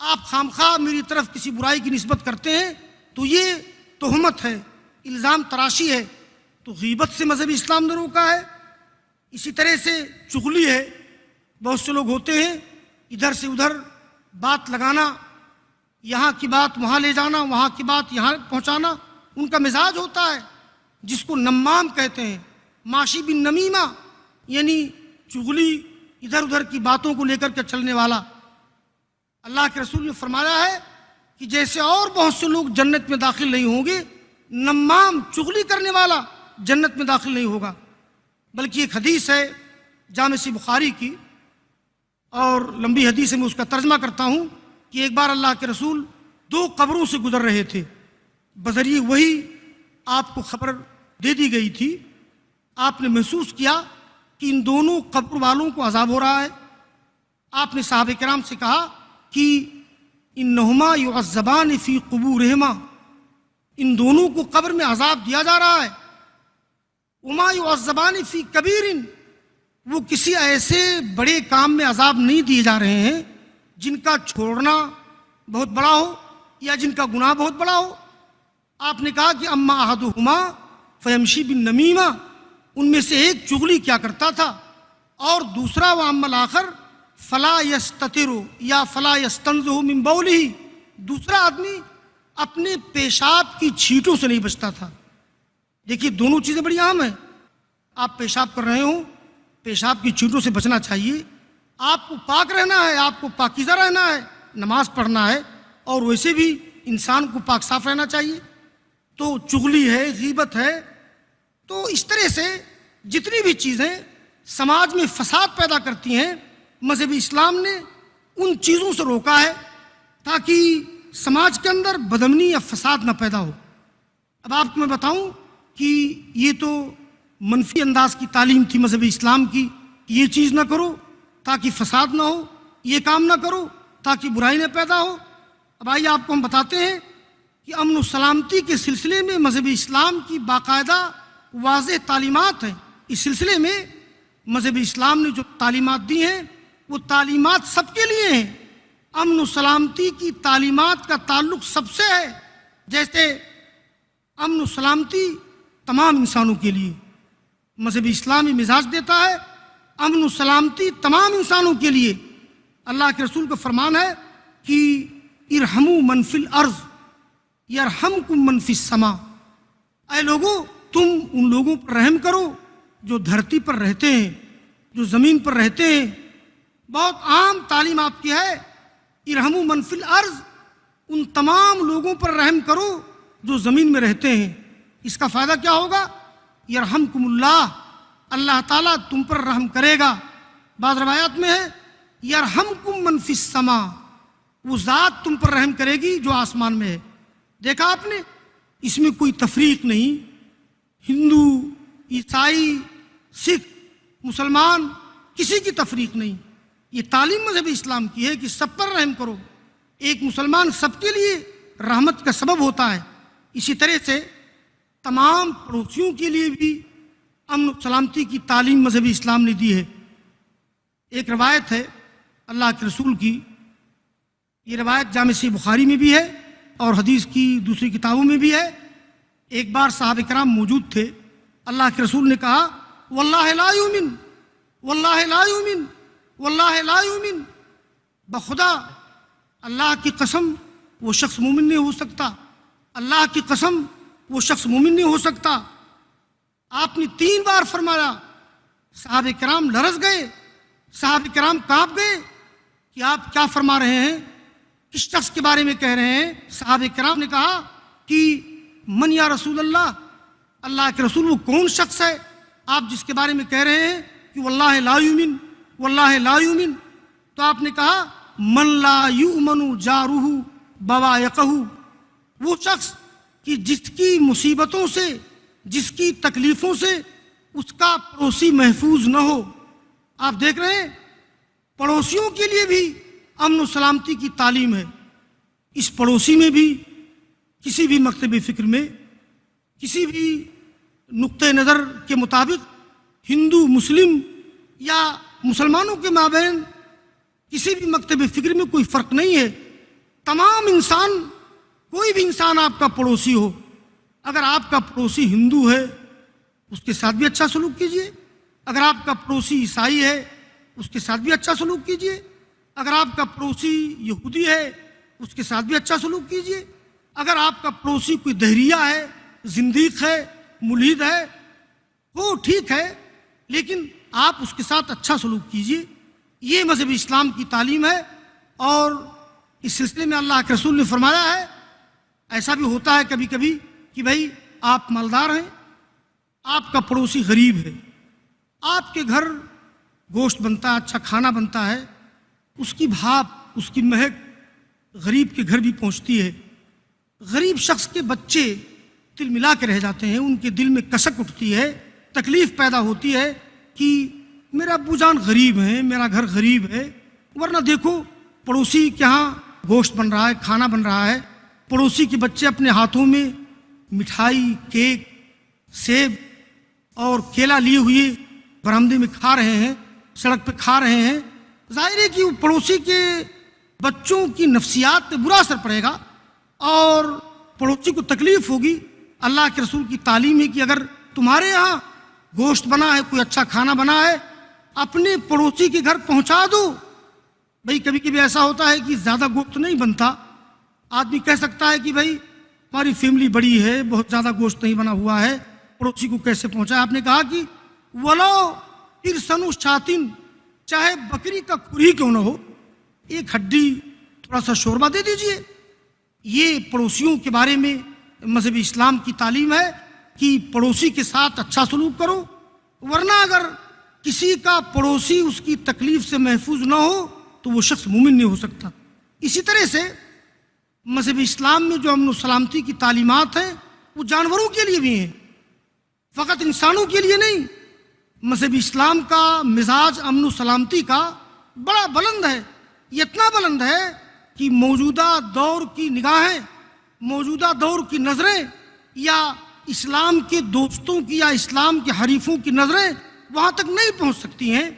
آپ خامخواہ میری طرف کسی برائی کی نسبت کرتے ہیں، تو یہ تہمت ہے، الزام تراشی ہے، تو غیبت سے مذہبی اسلام نے روکا ہے۔ اسی طرح سے چغلی ہے، بہت سے لوگ ہوتے ہیں ادھر سے ادھر بات لگانا، یہاں کی بات وہاں لے جانا، وہاں کی بات یہاں پہنچانا، ان کا مزاج ہوتا ہے، جس کو نمام کہتے ہیں، ماشی بن نمیمہ، یعنی چغلی، ادھر ادھر کی باتوں کو لے کر کے چلنے والا۔ اللہ کے رسول نے فرمایا ہے کہ جیسے اور بہت سے لوگ جنت میں داخل نہیں ہوں گے، نمام چغلی کرنے والا جنت میں داخل نہیں ہوگا۔ بلکہ ایک حدیث ہے جامع صحیح بخاری کی، اور لمبی حدیث ہے، میں اس کا ترجمہ کرتا ہوں کہ ایک بار اللہ کے رسول 2 قبروں سے گزر رہے تھے، بذریعہ وہی آپ کو خبر دے دی گئی تھی۔ آپ نے محسوس کیا کہ ان دونوں قبر والوں کو عذاب ہو رہا ہے۔ آپ نے صحابہ کرام سے کہا کہ انہما یعذبان فی قبورہما، ان دونوں کو قبر میں عذاب دیا جا رہا ہے۔ وما یعذبان فی کبیر، وہ کسی ایسے بڑے کام میں عذاب نہیں دیے جا رہے ہیں جن کا چھوڑنا بہت بڑا ہو یا جن کا گناہ بہت بڑا ہو۔ آپ نے کہا کہ اما احدہما فیمشی بالنمیمہ، ان میں سے ایک چغلی کیا کرتا تھا، اور دوسرا واما الاخر فلا یستتر یا فلا یستنزہ من بولہ، دوسرا آدمی اپنے پیشاب کی چھینٹوں سے نہیں بچتا تھا۔ دیکھیے دونوں چیزیں بڑی عام ہیں۔ آپ پیشاب کر رہے ہوں، پیشاب کی چھینٹوں سے بچنا چاہیے۔ آپ کو پاک رہنا ہے، آپ کو پاکیزہ رہنا ہے، نماز پڑھنا ہے، اور ویسے بھی انسان کو پاک صاف رہنا چاہیے۔ تو چغلی ہے، غیبت ہے، تو اس طرح سے جتنی بھی چیزیں سماج میں فساد پیدا کرتی ہیں، مذہب اسلام نے ان چیزوں سے روکا ہے تاکہ سماج کے اندر بدامنی یا فساد نہ پیدا ہو۔ اب آپ کو میں بتاؤں کہ یہ تو منفی انداز کی تعلیم تھی مذہب اسلام کی، کہ یہ چیز نہ کرو تاکہ فساد نہ ہو، یہ کام نہ کرو تاکہ برائی نہ پیدا ہو۔ اب آئیے آپ کو ہم بتاتے ہیں کہ امن و سلامتی کے سلسلے میں مذہب اسلام کی باقاعدہ واضح تعلیمات ہیں۔ اس سلسلے میں مذہب اسلام نے جو تعلیمات دی ہیں وہ تعلیمات سب کے لیے ہیں۔ امن و سلامتی کی تعلیمات کا تعلق سب سے ہے، جیسے امن و سلامتی تمام انسانوں کے لیے، مذہب اسلامی مزاج دیتا ہے امن و سلامتی تمام انسانوں کے لیے۔ اللہ کے رسول کا فرمان ہے کہ ارحموا من فی الارض یرحمکم من فی السماء، اے لوگوں تم ان لوگوں پر رحم کرو جو دھرتی پر رہتے ہیں، جو زمین پر رہتے ہیں۔ بہت عام تعلیم آپ کی ہے، ارحموا من فی الارض، ان تمام لوگوں پر رحم کرو جو زمین میں رہتے ہیں۔ اس کا فائدہ کیا ہوگا؟ یرحمکم اللہ، اللہ تعالیٰ تم پر رحم کرے گا۔ بعض روایات میں ہے یرحمکم من فی السماء، وہ ذات تم پر رحم کرے گی جو آسمان میں ہے۔ دیکھا آپ نے، اس میں کوئی تفریق نہیں، ہندو، عیسائی، سکھ، مسلمان، کسی کی تفریق نہیں۔ یہ تعلیم مذہب اسلام کی ہے کہ سب پر رحم کرو۔ ایک مسلمان سب کے لیے رحمت کا سبب ہوتا ہے۔ اسی طرح سے تمام پڑوسیوں کے لیے بھی امن و سلامتی کی تعلیم مذہب اسلام نے دی ہے۔ ایک روایت ہے اللہ کے رسول کی، یہ روایت جامع صحیح بخاری میں بھی ہے اور حدیث کی دوسری کتابوں میں بھی ہے۔ ایک بار صحابہ کرام موجود تھے، اللہ کے رسول نے کہا واللہ لا یؤمن، واللہ لا یؤمن، واللہ لا یؤمن، بخدا اللہ کی قسم وہ شخص مومن نہیں ہو سکتا، اللہ کی قسم وہ شخص مومن نہیں ہو سکتا۔ آپ نے 3 بار فرمایا، صحابہ کرام لرز گئے، صحابہ کرام کانپ گئے کہ آپ کیا فرما رہے ہیں، کس شخص کے بارے میں کہہ رہے ہیں؟ صحابہ کرام نے کہا کہ من یا رسول اللہ، اللہ کے رسول وہ کون شخص ہے آپ جس کے بارے میں کہہ رہے ہیں کہ واللہ لا یؤمن، واللہ لا یؤمن؟ تو آپ نے کہا من لا یؤمن جارہ بوائقہ، وہ شخص کہ جس کی مصیبتوں سے، جس کی تکلیفوں سے اس کا پڑوسی محفوظ نہ ہو۔ آپ دیکھ رہے ہیں پڑوسیوں کے لیے بھی امن و سلامتی کی تعلیم ہے۔ اس پڑوسی میں بھی کسی بھی مکتب فکر میں، کسی بھی نقطۂ نظر کے مطابق ہندو، مسلم یا مسلمانوں کے مابین کسی بھی مکتب فکر میں کوئی فرق نہیں ہے۔ تمام انسان، کوئی بھی انسان آپ کا پڑوسی ہو، اگر آپ کا پڑوسی ہندو ہے اس کے ساتھ بھی اچھا سلوک کیجیے، اگر آپ کا پڑوسی عیسائی ہے اس کے ساتھ بھی اچھا سلوک کیجیے، اگر آپ کا پڑوسی یہودی ہے اس کے ساتھ بھی اچھا سلوک کیجیے، اگر آپ کا پڑوسی کوئی دہریہ ہے، زندیق ہے، ملحد ہے، وہ ٹھیک ہے، لیکن آپ اس کے ساتھ اچھا سلوک کیجیے۔ یہ مذہب اسلام کی تعلیم ہے، اور اس سلسلے میں اللہ کے رسول نے فرمایا ہے، ایسا بھی ہوتا ہے کبھی کبھی کہ بھائی آپ مالدار ہیں، آپ کا پڑوسی غریب ہے، آپ کے گھر گوشت بنتا ہے، اچھا کھانا بنتا ہے، اس کی بھاپ، اس کی مہک غریب کے گھر بھی پہنچتی ہے، غریب شخص کے بچے دل ملا کے رہ جاتے ہیں، ان کے دل میں کسک اٹھتی ہے، تکلیف پیدا ہوتی ہے کہ میرا ابو جان غریب ہیں، میرا گھر غریب ہے، ورنہ دیکھو پڑوسی کے ہاں گوشت بن رہا ہے، کھانا بن رہا ہے، پڑوسی کے بچے اپنے ہاتھوں میں مٹھائی، کیک، سیب اور کیلا لیے ہوئے برآمدے میں کھا رہے ہیں، سڑک پہ کھا رہے ہیں۔ ظاہر ہے کہ وہ پڑوسی کے بچوں کی نفسیات پہ برا اثر پڑے گا اور پڑوسی کو تکلیف ہوگی۔ اللہ کے رسول کی تعلیم ہے کہ اگر تمہارے یہاں گوشت بنا ہے، کوئی اچھا کھانا بنا ہے، اپنے پڑوسی کے گھر پہنچا دو۔ بھئی کبھی کبھی ایسا ہوتا ہے کہ زیادہ گوشت نہیں بنتا، آدمی کہہ سکتا ہے کہ بھئی ہماری فیملی بڑی ہے، بہت زیادہ گوشت نہیں بنا ہوا ہے، پڑوسی کو کیسے پہنچائے؟ آپ نے کہا کہ ولو ارسنو شاتن، چاہے بکری کا کھری کیوں نہ ہو، ایک ہڈی تھوڑا سا شوربہ دے دیجئے۔ یہ پڑوسیوں کے بارے میں مذہب اسلام کی تعلیم ہے کہ پڑوسی کے ساتھ اچھا سلوک کرو، ورنہ اگر کسی کا پڑوسی اس کی تکلیف سے محفوظ نہ ہو تو وہ شخص مومن نہیں ہو سکتا۔ اسی طرح سے مذہب اسلام میں جو امن و سلامتی کی تعلیمات ہیں وہ جانوروں کے لیے بھی ہیں، فقط انسانوں کے لیے نہیں۔ مذہب اسلام کا مزاج امن و سلامتی کا بڑا بلند ہے، یہ اتنا بلند ہے کہ موجودہ دور کی نگاہیں، موجودہ دور کی نظریں یا اسلام کے دوستوں کی یا اسلام کے حریفوں کی نظریں وہاں تک نہیں پہنچ سکتی ہیں۔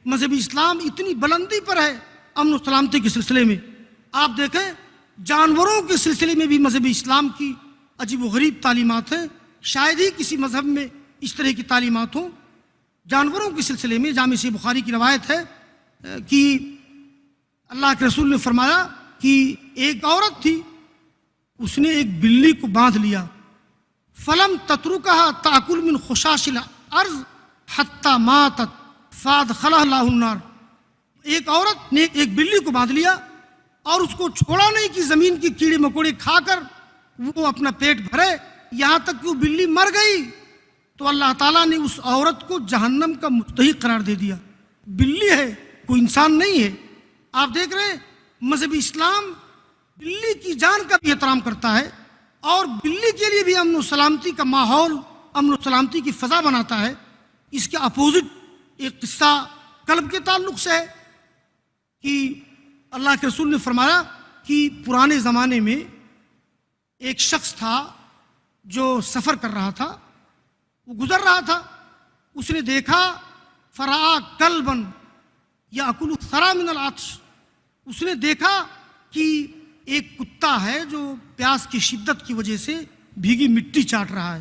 مذہب اسلام اتنی بلندی پر ہے امن و سلامتی کے سلسلے میں۔ آپ دیکھیں جانوروں کے سلسلے میں بھی مذہب اسلام کی عجیب و غریب تعلیمات ہیں، شاید ہی کسی مذہب میں اس طرح کی تعلیمات ہوں۔ جانوروں کے سلسلے میں جامع صحیح بخاری کی روایت ہے کہ اللہ کے رسول نے فرمایا کہ ایک عورت تھی، اس نے ایک بلی کو باندھ لیا، فلم تترکھا تاکل من خشاش الارض حتی ماتت فادخلها اللہ النار۔ ایک عورت نے ایک بلی کو باندھ لیا اور اس کو چھوڑا نہیں کہ زمین کی کیڑے مکوڑے کھا کر وہ اپنا پیٹ بھرے، یہاں تک کہ وہ بلی مر گئی تو اللہ تعالیٰ نے اس عورت کو جہنم کا مستحق قرار دے دیا۔ بلی ہے، کوئی انسان نہیں ہے۔ آپ دیکھ رہے ہیں مذہب اسلام بلی کی جان کا بھی احترام کرتا ہے اور بلی کے لیے بھی امن و سلامتی کا ماحول، امن و سلامتی کی فضا بناتا ہے۔ اس کے اپوزٹ ایک قصہ کلب کے تعلق سے ہے کہ اللہ کے رسول نے فرمایا کہ پرانے زمانے میں ایک شخص تھا جو سفر کر رہا تھا، وہ گزر رہا تھا، اس نے دیکھا فرآ کلبن یاکل الثری من العطش، اس نے دیکھا کہ ایک کتا ہے جو پیاس کی شدت کی وجہ سے بھیگی مٹی چاٹ رہا ہے۔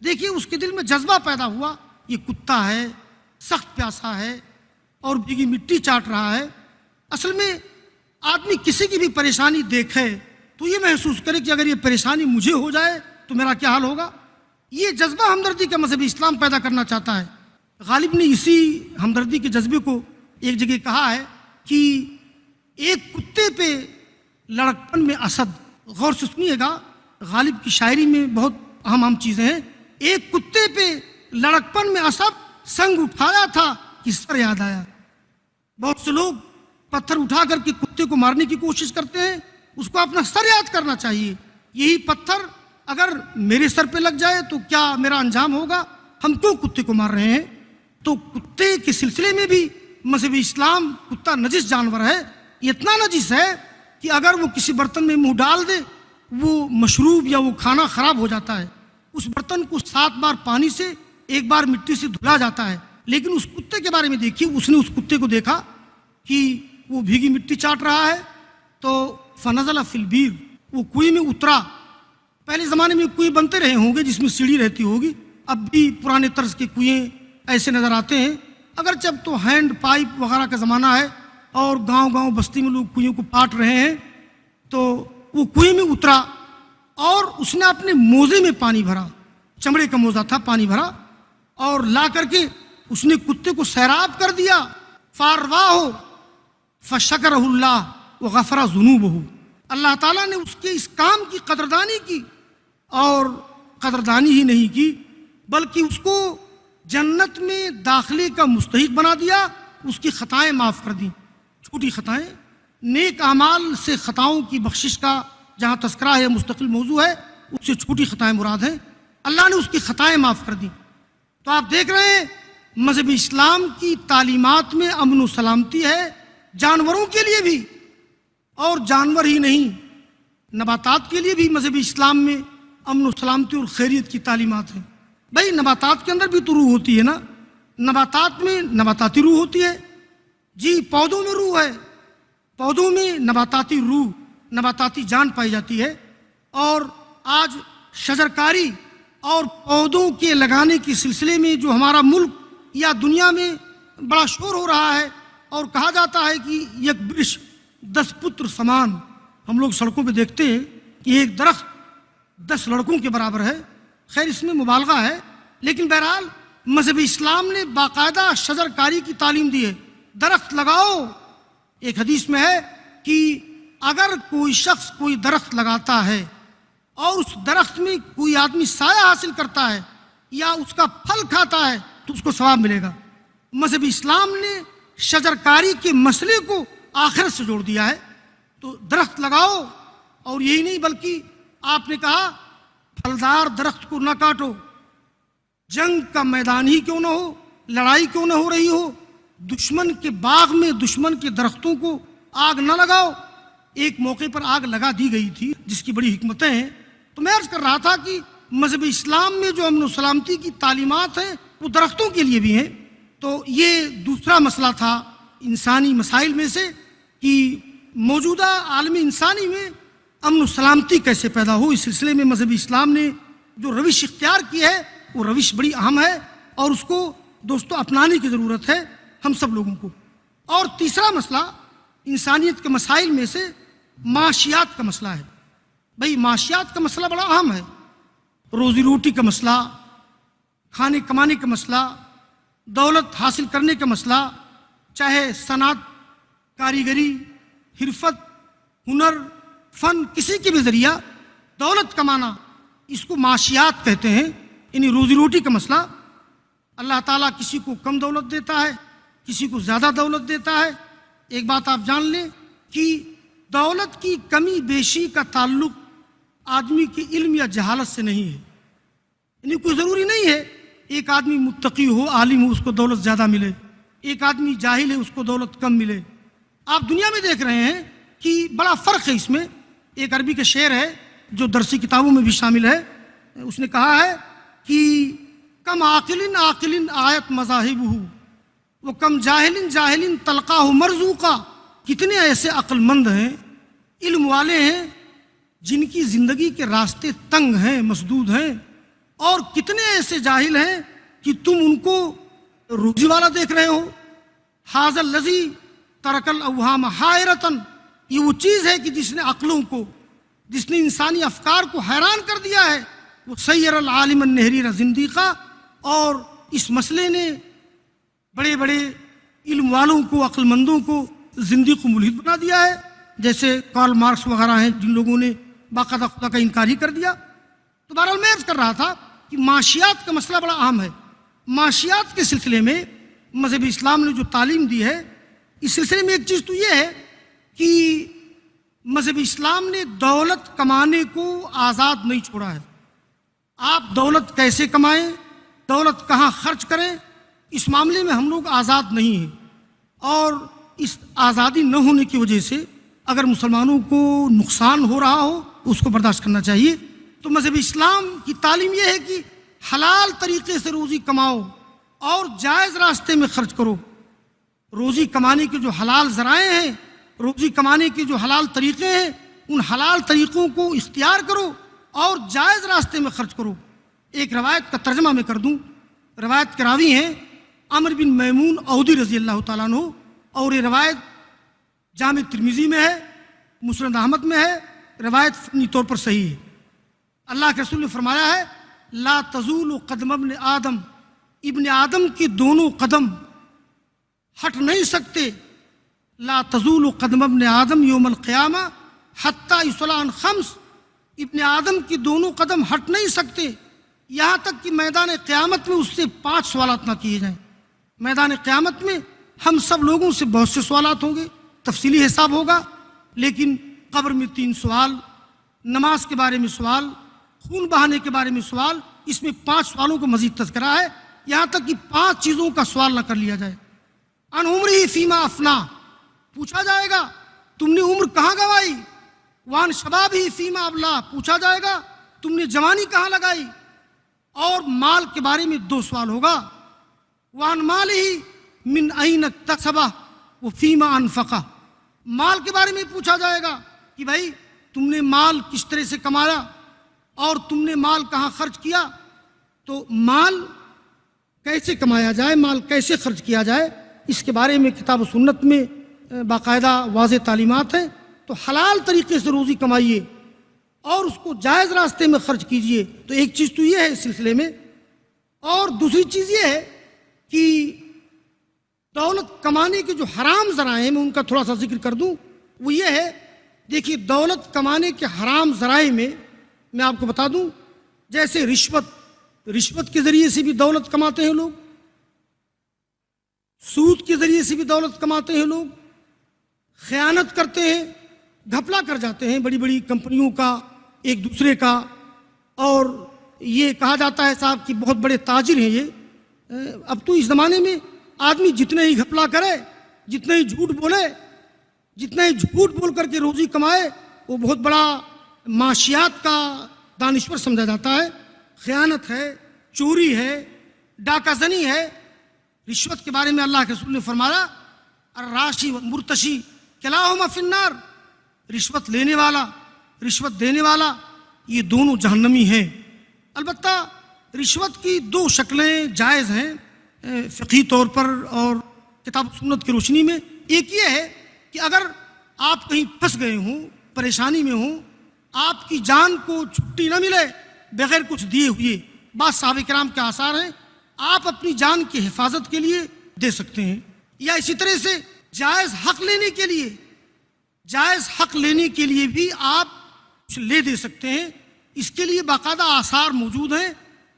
دیکھیے اس کے دل میں جذبہ پیدا ہوا، یہ کتا ہے، سخت پیاسا ہے اور بھیگی مٹی چاٹ رہا ہے۔ اصل میں آدمی کسی کی بھی پریشانی دیکھے تو یہ محسوس کرے کہ اگر یہ پریشانی مجھے ہو جائے تو میرا کیا حال ہوگا۔ یہ جذبہ ہمدردی کا مذہب اسلام پیدا کرنا چاہتا ہے۔ غالب نے اسی ہمدردی کے جذبے کو ایک جگہ کہا ہے کہ ایک کتے پہ لڑکپن میں اسد، غور سے سنیے گا، غالب کی شاعری میں بہت اہم چیزیں ہیں۔ ایک کتے پہ لڑکپن میں اسد سنگ اٹھایا تھا کہ سر یاد آیا۔ بہت سے لوگ پتھر اٹھا کر کے کتے کو مارنے کی کوشش کرتے ہیں، اس کو اپنا سر یاد کرنا چاہیے۔ یہی پتھر اگر میرے سر پہ لگ جائے تو کیا میرا انجام ہوگا؟ ہم کیوں کتے کو مار رہے ہیں؟ تو کتے کے سلسلے میں بھی مذہب اسلام، کتا نجس جانور ہے، یہ اتنا نجس ہے کہ اگر وہ کسی برتن میں منہ ڈال دے وہ مشروب یا وہ کھانا خراب ہو جاتا ہے۔ اس برتن کو 7 بار پانی سے، 1 بار مٹی سے دھلا جاتا ہے۔ لیکن اس کتے کے بارے میں دیکھیے، اس نے اس کتے کو دیکھا کہ وہ بھیگی مٹی چاٹ رہا ہے تو فنزل فی البیر، وہ کنویں میں اترا۔ پہلے زمانے میں کنویں بنتے رہے ہوں گے جس میں سیڑھی رہتی ہوگی، اب بھی پرانے طرز کے کنویں ایسے نظر آتے ہیں، اگرچہ اب تو ہینڈ پائپ وغیرہ کا زمانہ ہے اور گاؤں بستی میں لوگ کنویں کو پاٹ رہے ہیں۔ تو وہ کنویں میں اترا اور اس نے اپنے موزے میں پانی بھرا، چمڑے کا موزہ تھا، پانی بھرا اور لا کر کے اس نے کتے کو سیراب کر دیا۔ فارواہ فشکرہ اللہ وغفر ذنوبہ، اللہ تعالیٰ نے اس کے اس کام کی قدردانی کی، اور قدردانی ہی نہیں کی بلکہ اس کو جنت میں داخلے کا مستحق بنا دیا، اس کی خطائیں معاف کر دیں، چھوٹی خطائیں۔ نیک اعمال سے خطاؤں کی بخشش کا جہاں تذکرہ ہے مستقل موضوع ہے، اس سے چھوٹی خطائیں مراد ہیں، اللہ نے اس کی خطائیں معاف کر دیں۔ تو آپ دیکھ رہے ہیں مذہب اسلام کی تعلیمات میں امن و سلامتی ہے، جانوروں کے لیے بھی، اور جانور ہی نہیں نباتات کے لیے بھی مذہب اسلام میں امن و سلامتی اور خیریت کی تعلیمات ہیں۔ بھائی نباتات کے اندر بھی تو روح ہوتی ہے نا، نباتات میں نباتاتی روح ہوتی ہے، جی پودوں میں روح ہے، پودوں میں نباتاتی روح، نباتاتی جان پائی جاتی ہے۔ اور آج شجرکاری اور پودوں کے لگانے کے سلسلے میں جو ہمارا ملک یا دنیا میں بڑا شور ہو رہا ہے، اور کہا جاتا ہے کہ یک برش 10 پتر سمان، ہم لوگ سڑکوں پہ دیکھتے ہیں کہ ایک درخت 10 لڑکوں کے برابر ہے، خیر اس میں مبالغہ ہے، لیکن بہرحال مذہب اسلام نے باقاعدہ شجرکاری کی تعلیم دی ہے، درخت لگاؤ۔ ایک حدیث میں ہے کہ اگر کوئی شخص کوئی درخت لگاتا ہے اور اس درخت میں کوئی آدمی سایہ حاصل کرتا ہے یا اس کا پھل کھاتا ہے تو اس کو ثواب ملے گا۔ مذہب اسلام نے شجرکاری کے مسئلے کو آخرت سے جوڑ دیا ہے، تو درخت لگاؤ، اور یہی نہیں بلکہ آپ نے کہا پھلدار درخت کو نہ کاٹو، جنگ کا میدان ہی کیوں نہ ہو، لڑائی کیوں نہ ہو رہی ہو، دشمن کے باغ میں دشمن کے درختوں کو آگ نہ لگاؤ۔ ایک موقع پر آگ لگا دی گئی تھی جس کی بڑی حکمتیں ہیں۔ تو میں عرض کر رہا تھا کہ مذہب اسلام میں جو امن و سلامتی کی تعلیمات ہیں وہ درختوں کے لیے بھی ہیں۔ تو یہ دوسرا مسئلہ تھا انسانی مسائل میں سے کہ موجودہ عالم انسانی میں امن و سلامتی کیسے پیدا ہو۔ اس سلسلے میں مذہب اسلام نے جو روش اختیار کی ہے وہ روش بڑی اہم ہے، اور اس کو دوستو اپنانے کی ضرورت ہے ہم سب لوگوں کو۔ اور تیسرا مسئلہ انسانیت کے مسائل میں سے معاشیات کا مسئلہ ہے۔ بھئی معاشیات کا مسئلہ بڑا اہم ہے، روزی روٹی کا مسئلہ، کھانے کمانے کا مسئلہ، دولت حاصل کرنے کا مسئلہ، چاہے صنعت، کاریگری، حرفت، ہنر، فن، کسی کے بھی ذریعہ دولت کمانا، اس کو معاشیات کہتے ہیں، یعنی روزی روٹی کا مسئلہ۔ اللہ تعالیٰ کسی کو کم دولت دیتا ہے، کسی کو زیادہ دولت دیتا ہے۔ ایک بات آپ جان لیں کہ دولت کی کمی بیشی کا تعلق آدمی کے علم یا جہالت سے نہیں ہے، یعنی کوئی ضروری نہیں ہے ایک آدمی متقی ہو، عالم ہو، اس کو دولت زیادہ ملے، ایک آدمی جاہل ہے اس کو دولت کم ملے۔ آپ دنیا میں دیکھ رہے ہیں کہ بڑا فرق ہے اس میں۔ ایک عربی کا شعر ہے جو درسی کتابوں میں بھی شامل ہے، اس نے کہا ہے کہ کم عاقل عاقل آیت مذاہبہ وہ کم جاہل جاہل تلقاہ مرزوقا۔ کتنے ایسے عقل مند ہیں، علم والے ہیں، جن کی زندگی کے راستے تنگ ہیں، مسدود ہیں، اور کتنے ایسے جاہل ہیں کہ تم ان کو روزی والا دیکھ رہے ہو۔ حاذ الذی ترک الاوہام حائرتن، یہ وہ چیز ہے کہ جس نے عقلوں کو، جس نے انسانی افکار کو حیران کر دیا ہے، وہ سیر العالم النحریر زندیقہ۔ اور اس مسئلے نے بڑے بڑے علم والوں کو، عقل مندوں کو زندیق و ملحد بنا دیا ہے، جیسے کارل مارکس وغیرہ ہیں جن لوگوں نے باقاعدہ خدا کا انکار ہی کر دیا۔ تو بہرحال میں عرض کر رہا تھا کہ معاشیات کا مسئلہ بڑا اہم ہے۔ معاشیات کے سلسلے میں مذہب اسلام نے جو تعلیم دی ہے، اس سلسلے میں ایک چیز تو یہ ہے کہ مذہب اسلام نے دولت کمانے کو آزاد نہیں چھوڑا ہے۔ آپ دولت کیسے کمائیں، دولت کہاں خرچ کریں، اس معاملے میں ہم لوگ آزاد نہیں ہیں، اور اس آزادی نہ ہونے کی وجہ سے اگر مسلمانوں کو نقصان ہو رہا ہو اس کو برداشت کرنا چاہیے۔ تو مذہب اسلام کی تعلیم یہ ہے کہ حلال طریقے سے روزی کماؤ اور جائز راستے میں خرچ کرو۔ روزی کمانے کے جو حلال ذرائع ہیں، روزی کمانے کے جو حلال طریقے ہیں، ان حلال طریقوں کو اختیار کرو اور جائز راستے میں خرچ کرو۔ ایک روایت کا ترجمہ میں کر دوں۔ روایت کے راوی ہیں عمرو بن میمون عودی رضی اللہ تعالیٰ عنہ، اور یہ روایت جامع ترمذی میں ہے، مسند احمد میں ہے، روایت فنی طور پر صحیح ہے۔ اللہ کے رسول نے فرمایا ہے لا تزول قدم ابن آدم، ابن آدم کے دونوں قدم ہٹ نہیں سکتے، لا تزول قدم ابن آدم یوم القیامہ حتیٰ یسأل عن خمس، ابن آدم کی دونوں قدم ہٹ نہیں سکتے یہاں تک کہ میدان قیامت میں اس سے 5 سوالات نہ کیے جائیں۔ میدان قیامت میں ہم سب لوگوں سے بہت سے سوالات ہوں گے، تفصیلی حساب ہوگا، لیکن قبر میں 3 سوال، نماز کے بارے میں سوال، خون بہانے کے بارے میں سوال، اس میں 5 سوالوں کا مزید تذکرہ ہے، یہاں تک کہ 5 چیزوں کا سوال نہ کر لیا جائے۔ عن عمرہ فیما افنا، پوچھا جائے گا تم نے عمر کہاں گوائی۔ وعن شبابہ فیما ابلا، پوچھا جائے گا تم نے جوانی کہاں لگائی۔ اور مال کے بارے میں 2 سوال ہوگا۔ وعن مالہ من این اکتسبہ وفیما انفقہ، مال کے بارے میں پوچھا جائے گا کہ بھائی تم نے مال کس طرح سے کمایا اور تم نے مال کہاں خرچ کیا۔ تو مال کیسے کمایا جائے، مال کیسے خرچ کیا جائے، اس کے بارے میں کتاب و سنت میں باقاعدہ واضح تعلیمات ہیں۔ تو حلال طریقے سے روزی کمائیے اور اس کو جائز راستے میں خرچ کیجئے۔ تو ایک چیز تو یہ ہے اس سلسلے میں، اور دوسری چیز یہ ہے کہ دولت کمانے کے جو حرام ذرائع ہیں میں ان کا تھوڑا سا ذکر کر دوں۔ وہ یہ ہے، دیکھیے دولت کمانے کے حرام ذرائع میں آپ کو بتا دوں، جیسے رشوت کے ذریعے سے بھی دولت کماتے ہیں لوگ، سود کے ذریعے سے بھی دولت کماتے ہیں لوگ، خیانت کرتے ہیں، گھپلا کر جاتے ہیں بڑی بڑی کمپنیوں کا ایک دوسرے کا، اور یہ کہا جاتا ہے صاحب کہ بہت بڑے تاجر ہیں یہ۔ اب تو اس زمانے میں آدمی جتنے ہی گھپلا کرے، جتنے ہی جھوٹ بولے، جتنا ہی جھوٹ بول کر کے روزی کمائے، وہ بہت بڑا معاشیات کا دانشور سمجھا جاتا ہے۔ خیانت ہے، چوری ہے، ڈاکہ زنی ہے۔ رشوت کے بارے میں اللہ کے رسول نے فرمایا الراشی والمرتشی کلاہما فی النار، رشوت لینے والا، رشوت دینے والا، یہ دونوں جہنمی ہیں۔ البتہ رشوت کی 2 شکلیں جائز ہیں فقہی طور پر اور کتاب و سنت کی روشنی میں۔ ایک یہ ہے کہ اگر آپ کہیں پھنس گئے ہوں، پریشانی میں ہوں، آپ کی جان کو چھٹی نہ ملے بغیر کچھ دیے ہوئے، بعض صحابہ کرام کے آثار ہیں، آپ اپنی جان کی حفاظت کے لیے دے سکتے ہیں۔ یا اسی طرح سے جائز حق لینے کے لیے بھی آپ کچھ لے دے سکتے ہیں، اس کے لیے باقاعدہ آثار موجود ہیں،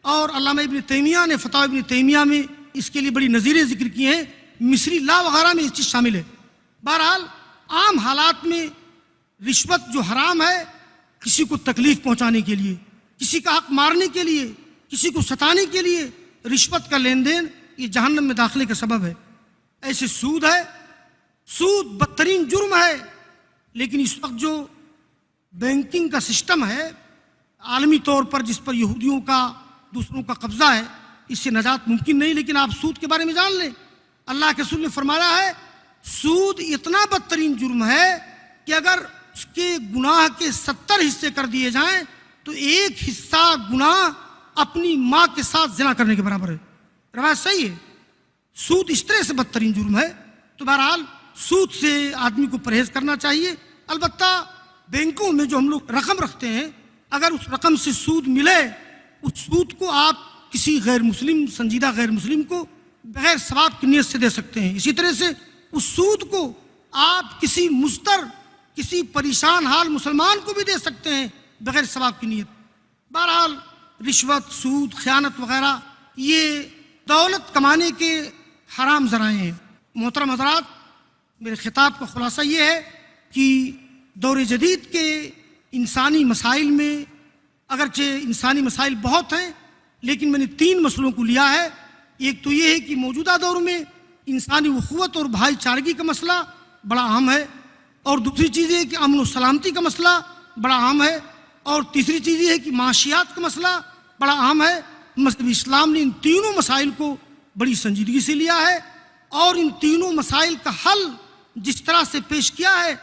اور علامہ ابن تیمیہ نے فتاوی ابن تیمیہ میں اس کے لیے بڑی نظیریں ذکر کی ہیں، مصری لا وغیرہ میں اس چیز شامل ہے۔ بہرحال عام حالات میں رشوت جو حرام ہے، کسی کو تکلیف پہنچانے کے لیے، کسی کا حق مارنے کے لیے، کسی کو ستانے کے لیے رشوت کا لین دین، یہ جہنم میں داخلے کا سبب ہے۔ ایسے سود ہے، سود بدترین جرم ہے، لیکن اس وقت جو بینکنگ کا سسٹم ہے عالمی طور پر، جس پر یہودیوں کا دوسروں کا قبضہ ہے، اس سے نجات ممکن نہیں۔ لیکن آپ سود کے بارے میں جان لیں، اللہ کے رسول نے فرمایا ہے سود اتنا بدترین جرم ہے کہ اگر اس کے گناہ کے 70 حصے کر دیے جائیں تو 1 حصہ گناہ اپنی ماں کے ساتھ زنا کرنے کے برابر ہے۔ روایت صحیح ہے۔ سود اس طرح سے بدترین جرم ہے۔ تو بہرحال سود سے آدمی کو پرہیز کرنا چاہیے۔ البتہ بینکوں میں جو ہم لوگ رقم رکھتے ہیں، اگر اس رقم سے سود ملے، اس سود کو آپ کسی غیر مسلم، سنجیدہ غیر مسلم کو بغیر ثواب کی نیت سے دے سکتے ہیں۔ اسی طرح سے اس سود کو آپ کسی مضطر، کسی پریشان حال مسلمان کو بھی دے سکتے ہیں بغیر ثواب کی نیت۔ بہرحال رشوت، سود، خیانت وغیرہ یہ دولت کمانے کے حرام ذرائع ہیں۔ محترم حضرات، میرے خطاب کا خلاصہ یہ ہے کہ دور جدید کے انسانی مسائل میں، اگرچہ انسانی مسائل بہت ہیں، لیکن میں نے 3 مسئلوں کو لیا ہے۔ ایک تو یہ ہے کہ موجودہ دور میں انسانی اخوت اور بھائی چارگی کا مسئلہ بڑا اہم ہے، اور دوسری چیز یہ ہے کہ امن و سلامتی کا مسئلہ بڑا اہم ہے، اور تیسری چیز یہ ہے کہ معاشیات کا مسئلہ بڑا اہم ہے۔ مذہب اسلام نے ان تینوں مسائل کو بڑی سنجیدگی سے لیا ہے، اور ان تینوں مسائل کا حل جس طرح سے پیش کیا ہے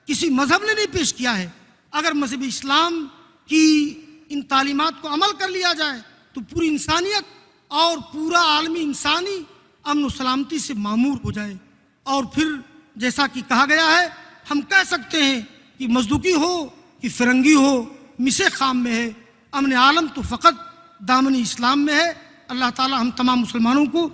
کسی مذہب نے نہیں پیش کیا ہے۔ اگر مذہب اسلام کی ان تعلیمات کو عمل کر لیا جائے تو پوری انسانیت اور پورا عالمی انسانی امن و سلامتی سے معمور ہو جائے، اور پھر جیسا کہ کہا گیا ہے ہم کہہ سکتے ہیں کہ مزدوقی ہو کہ فرنگی ہو مسے خام میں ہے، امن عالم تو فقط دامن اسلام میں ہے۔ اللہ تعالی ہم تمام مسلمانوں کو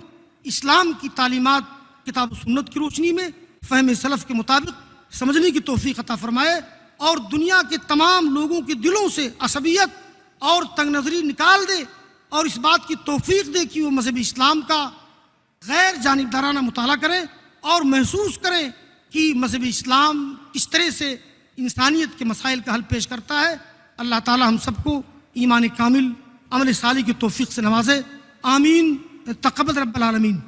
اسلام کی تعلیمات کتاب و سنت کی روشنی میں فہم سلف کے مطابق سمجھنے کی توفیق عطا فرمائے۔ اور دنیا کے تمام لوگوں کے دلوں سے عصبیت اور تنگ نظری نکال دے اور اس بات کی توفیق دے کہ وہ مذہب اسلام کا غیر جانبدارانہ مطالعہ کریں اور محسوس کریں کہ مذہب اسلام کس طرح سے انسانیت کے مسائل کا حل پیش کرتا ہے۔ اللہ تعالی ہم سب کو ایمان کامل عمل صالح کی توفیق سے نوازے، آمین۔ تقبل رب العالمین۔